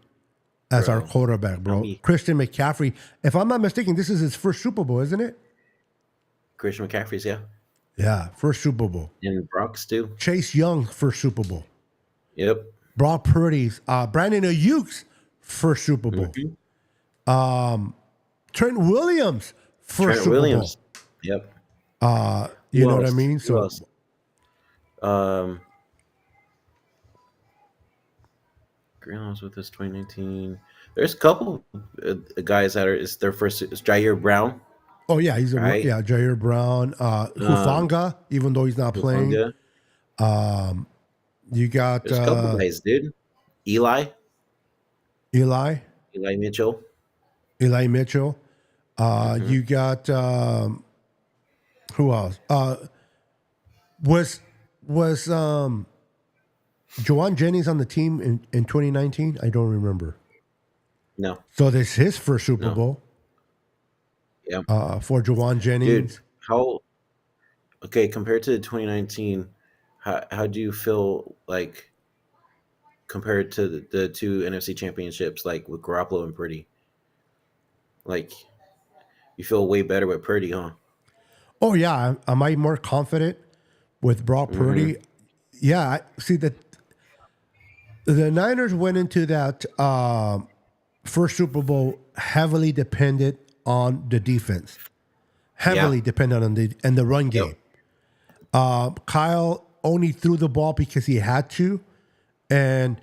as our quarterback, bro. Christian McCaffrey. If I'm not mistaken, this is his first Super Bowl, isn't it? Christian McCaffrey's, yeah. Yeah, first Super Bowl. And Brock's too. Chase Young, first Super Bowl. Yep. Brock Purdy's, Brandon Ayuk's first Super Bowl. Trent Williams, first Super Williams. Bowl. Yep. You Who know what I else? mean? Who So else? Green was with us 2019. There's a couple guys that it's their first. It's Jair Brown. oh yeah, he's Right. Jair Brown, Hufanga, even though he's not playing. Hufanga. You got There's a couple guys, dude. Eli Eli Mitchell. Mitchell. You got who else? Was Juwan Jennings on the team in 2019? I don't remember. No. So this is his first Super Bowl Yeah. for Juwan Dude, Jennings. Okay, compared to 2019, how do you feel like compared to the two NFC championships, like with Garoppolo and Purdy? Like you feel way better with Purdy, huh? Oh yeah, am I more confident with Brock Mm-hmm. Purdy? Yeah, see that the Niners went into that first Super Bowl heavily dependent on the defense, Yeah. heavily dependent on the run Yep. game. Kyle only threw the ball because he had to, and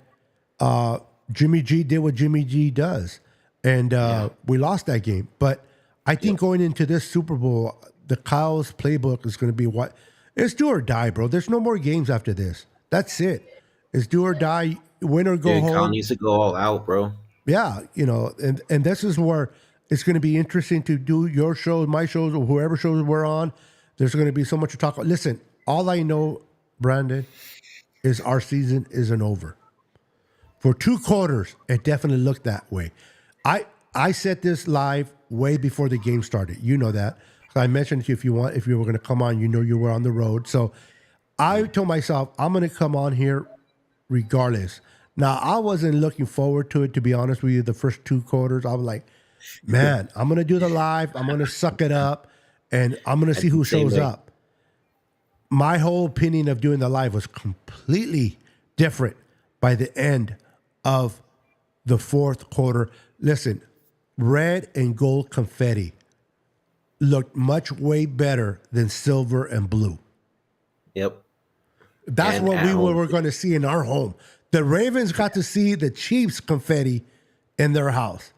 Jimmy G did what Jimmy G does, and Yeah. we lost that game. But I think Yep. going into this Super Bowl, the Kyle's playbook is going to be what it's do or die, bro. There's no more games after this. That's it. It's do or die, win or go Dude, Kyle home. needs to go all out, bro. Yeah, and this is where it's going to be interesting to do your shows, my shows, or whoever shows we're on. There's going to be so much to talk about. Listen, all I know, Brandon, is our season isn't over. For 2 quarters, it definitely looked that way. I said this live way before the game started. You know that. I mentioned to you if you were going to come on, you were on the road. So I told myself I'm going to come on here regardless. Now I wasn't looking forward to it, to be honest with you. The first 2 quarters, I was like, man, I'm going to do the live. I'm going to suck it up, and I'm going to see who Same shows way. up. My whole opinion of doing the live was completely different by the end of the fourth quarter. Listen, red and gold confetti looked much way better than silver and blue. Yep. That's And what at we home. were going to see in our home. The Ravens got to see the Chiefs confetti in their house.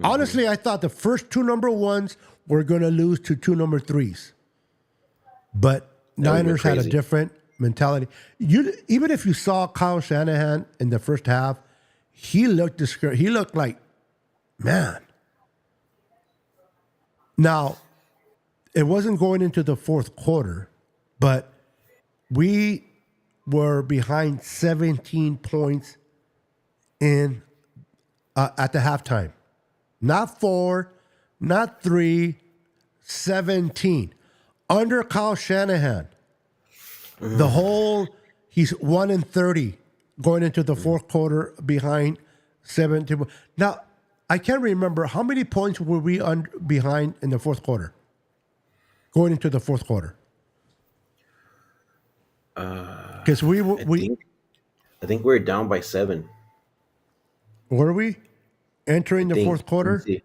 Honestly, I thought the first two number ones were going to lose to two number threes. But That would've been Niners had a crazy. different mentality. Even if you saw Kyle Shanahan in the first half, he looked discouraged. He looked like, man. Now, it wasn't going into the fourth quarter, but we were behind 17 points in at the halftime. Not 4, not 3, 17. Under Kyle Shanahan, the whole, he's 1-30 going into the fourth quarter behind 17. Now, I can't remember how many points were we behind in the fourth quarter, going into the fourth quarter. Because I think we're down by 7. were we entering the Think. fourth Let me quarter? see.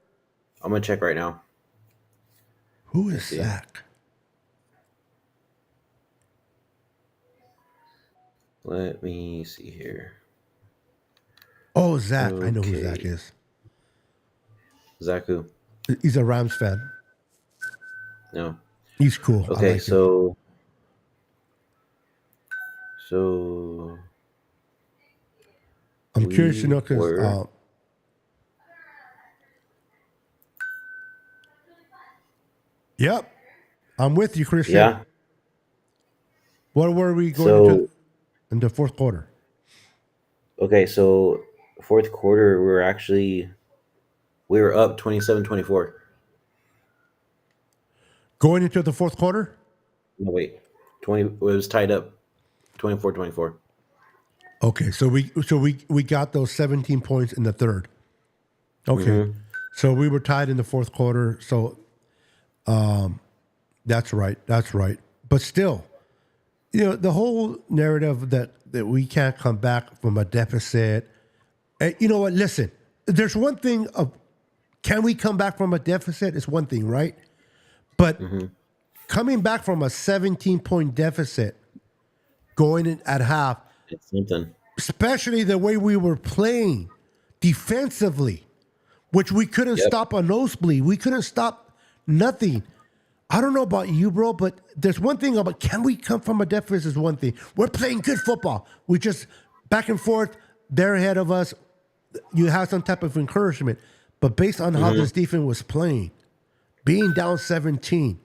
I'm gonna check right now. Who is see. Zach? Let me see here. Oh, Zach. I know who Okay. Zach is. Zaku. He's a Rams fan. No. He's cool. I Okay, like him. so I'm curious to we know because were- yep, I'm with you, Christian. yeah. What were we going So into in the fourth quarter? okay, so fourth quarter we were up 27-24. Going into the fourth quarter? No wait. 20 it was tied up 24-24. Okay, so we got those 17 points in the third. Okay, so we were tied in the fourth quarter. So, that's right. That's right. But still, the whole narrative that we can't come back from a deficit. You know what? Listen, there's one thing of can we come back from a deficit? It's one thing, right? But coming back from a 17-point deficit, going in at half, It's something. especially the way we were playing defensively, which we couldn't Yep. stop a nosebleed. We couldn't stop nothing. I don't know about you, bro, but there's one thing about can we come from a deficit is one thing. We're playing good football. We just back and forth. They're ahead of us. You have some type of encouragement. But based on how this defense was playing, being down 17,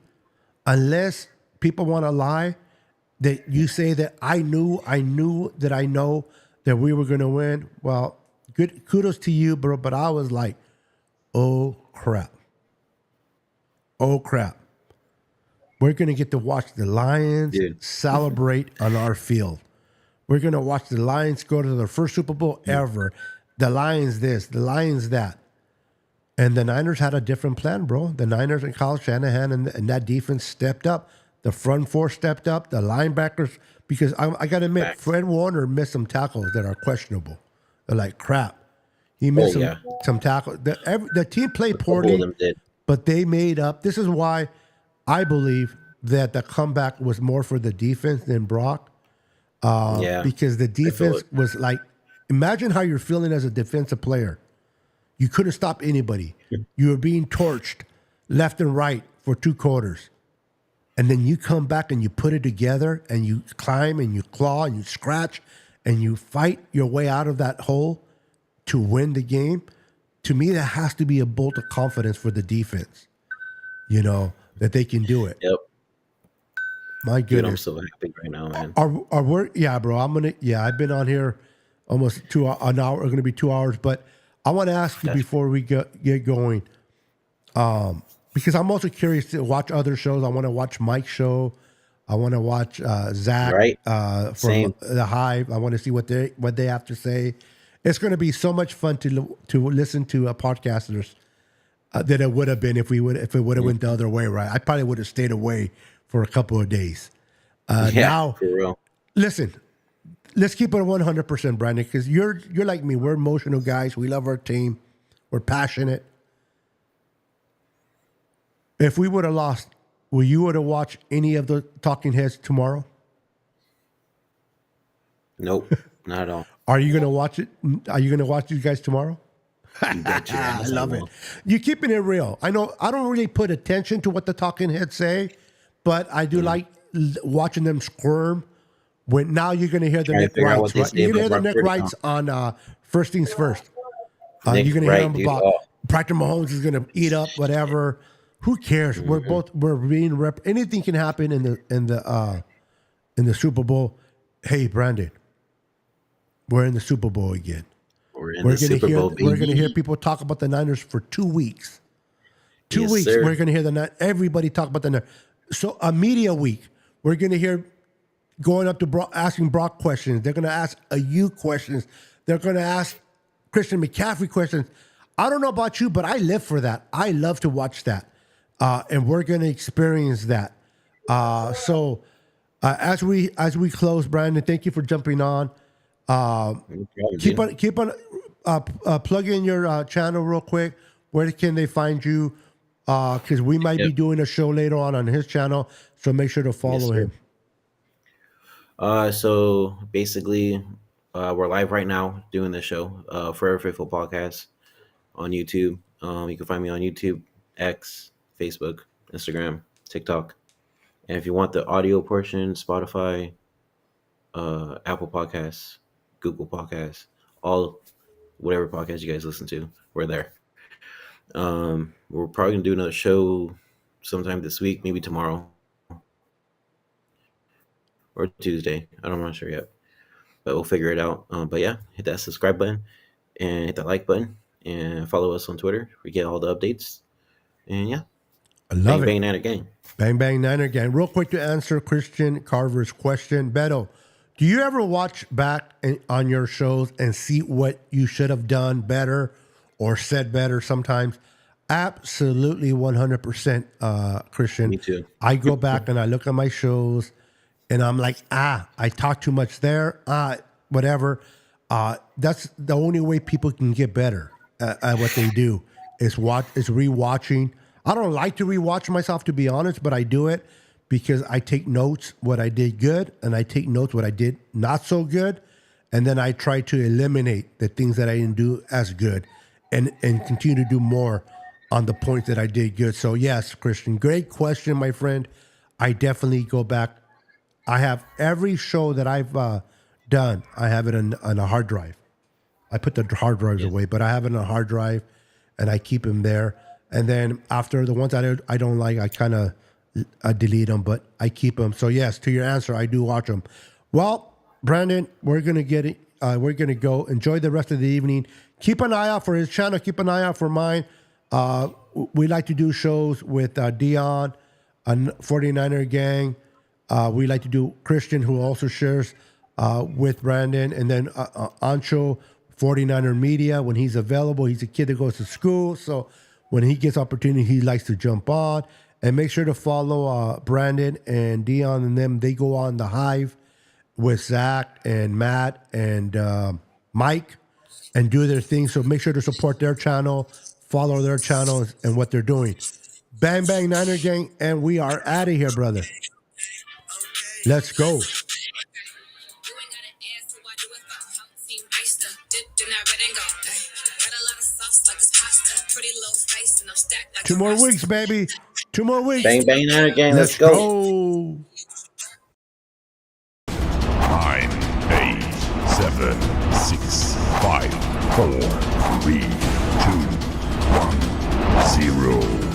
unless people want to lie, that you say that I knew that I know that we were going to win. Well, good kudos to you, bro. But I was like, oh crap. We're going to get to watch the Lions celebrate on our field. We're going to watch the Lions go to their first Super Bowl ever. The Lions this, the Lions that. And the Niners had a different plan, bro. The Niners and Kyle Shanahan and that defense stepped up. The front four stepped up. The linebackers, because I got to admit, Fred Warner missed some tackles that are questionable. They're like crap. He missed some tackles. The team played poorly, but they made up. This is why I believe that the comeback was more for the defense than Brock. Because the defense was like, imagine how you're feeling as a defensive player. You couldn't stop anybody. You were being torched left and right for 2 quarters. And then you come back and you put it together and you climb and you claw and you scratch and you fight your way out of that hole to win the game. To me, that has to be a bolt of confidence for the defense, that they can do it. Yep. My goodness. Dude, I'm so happy right now, man. Are we? Yeah, bro. I've been on here almost an hour. Going to be 2 hours, but I want to ask you before we get going, because I'm also curious to watch other shows. I want to watch Mike's show. I want to watch Zach from The Hive. I want to see what they have to say. It's going to be so much fun to listen to podcasters than it would have been if it would have went the other way. Right? I probably would have stayed away for a couple of days. Now, for real. Listen. Let's keep it 100%, Brandon, because you're like me. We're emotional guys. We love our team. We're passionate. If we would have lost, will you would have watched any of the Talking Heads tomorrow? Nope, not at all. Are you going to watch it? Are you going to watch these guys tomorrow? I love it. You're keeping it real. I know I don't really put attention to what the Talking Heads say, but I do like watching them squirm. When now you're going to hear the Nick Wrights, right? You're going to hear the Nick Wrights on First Things First. You're going to hear them about Patrick Mahomes is going to eat up whatever. Who cares? We're being anything can happen in the Super Bowl. Hey, Brandon, we're in the Super Bowl again. We're going to hear people talk about the Niners for 2 weeks. 2 weeks. Sir. We're going to hear everybody talk about the Niners. So a media week, we're going to hear. Going up to Brock, asking Brock questions. They're going to ask you questions. They're going to ask Christian McCaffrey questions. I don't know about you, but I live for that. I love to watch that. And we're going to experience that. So as we close, Brandon, thank you for jumping on. Keep on plug in your channel real quick. Where can they find you? Because we might be doing a show later on his channel. So make sure to follow him. So basically, we're live right now doing the show, Forever Faithful Podcast on YouTube. You can find me on YouTube, X, Facebook, Instagram, TikTok. And if you want the audio portion, Spotify, Apple Podcasts, Google Podcasts, whatever podcast you guys listen to, we're there. We're probably going to do another show sometime this week, maybe tomorrow. Or Tuesday. I'm not sure yet. But we'll figure it out. But yeah, hit that subscribe button and hit that like button and follow us on Twitter. We get all the updates. And yeah. I love Bang Niner Gang. Bang Bang Niner Gang. Real quick to answer Christian Carver's question. Beto, do you ever watch back on your shows and see what you should have done better or said better sometimes? Absolutely 100%, Christian. Me too. I go back and I look at my shows and I'm like, I talk too much there, whatever. That's the only way people can get better at what they do is rewatching. I don't like to rewatch myself, to be honest, but I do it because I take notes what I did good and I take notes what I did not so good. And then I try to eliminate the things that I didn't do as good and continue to do more on the points that I did good. So yes, Christian, great question, my friend. I definitely go back. I have every show that I've done. I have it on a hard drive. I put the hard drives away, but I have it on a hard drive, and I keep them there. And then after the ones that I don't like, I kind of delete them, but I keep them. So yes, to your answer, I do watch them. Well, Brandon, we're gonna get it. We're gonna go enjoy the rest of the evening. Keep an eye out for his channel. Keep an eye out for mine. We like to do shows with Dion. 49er gang. We like to do Christian, who also shares with Brandon, and then Ancho 49er Media when he's available. He's a kid that goes to school, so when he gets opportunity, he likes to jump on. And make sure to follow Brandon and Dion and them. They go on the Hive with Zach and Matt and Mike and do their thing. So make sure to support their channel, follow their channels and what they're doing. Bang Bang Niner Gang, and we are out of here, brother. Let's go. Two more weeks, baby. 2 more weeks. Bang Bang Niner Gang, let's go. 9, 8, 7, 6, 5, 4, 3, 2, 1, 0.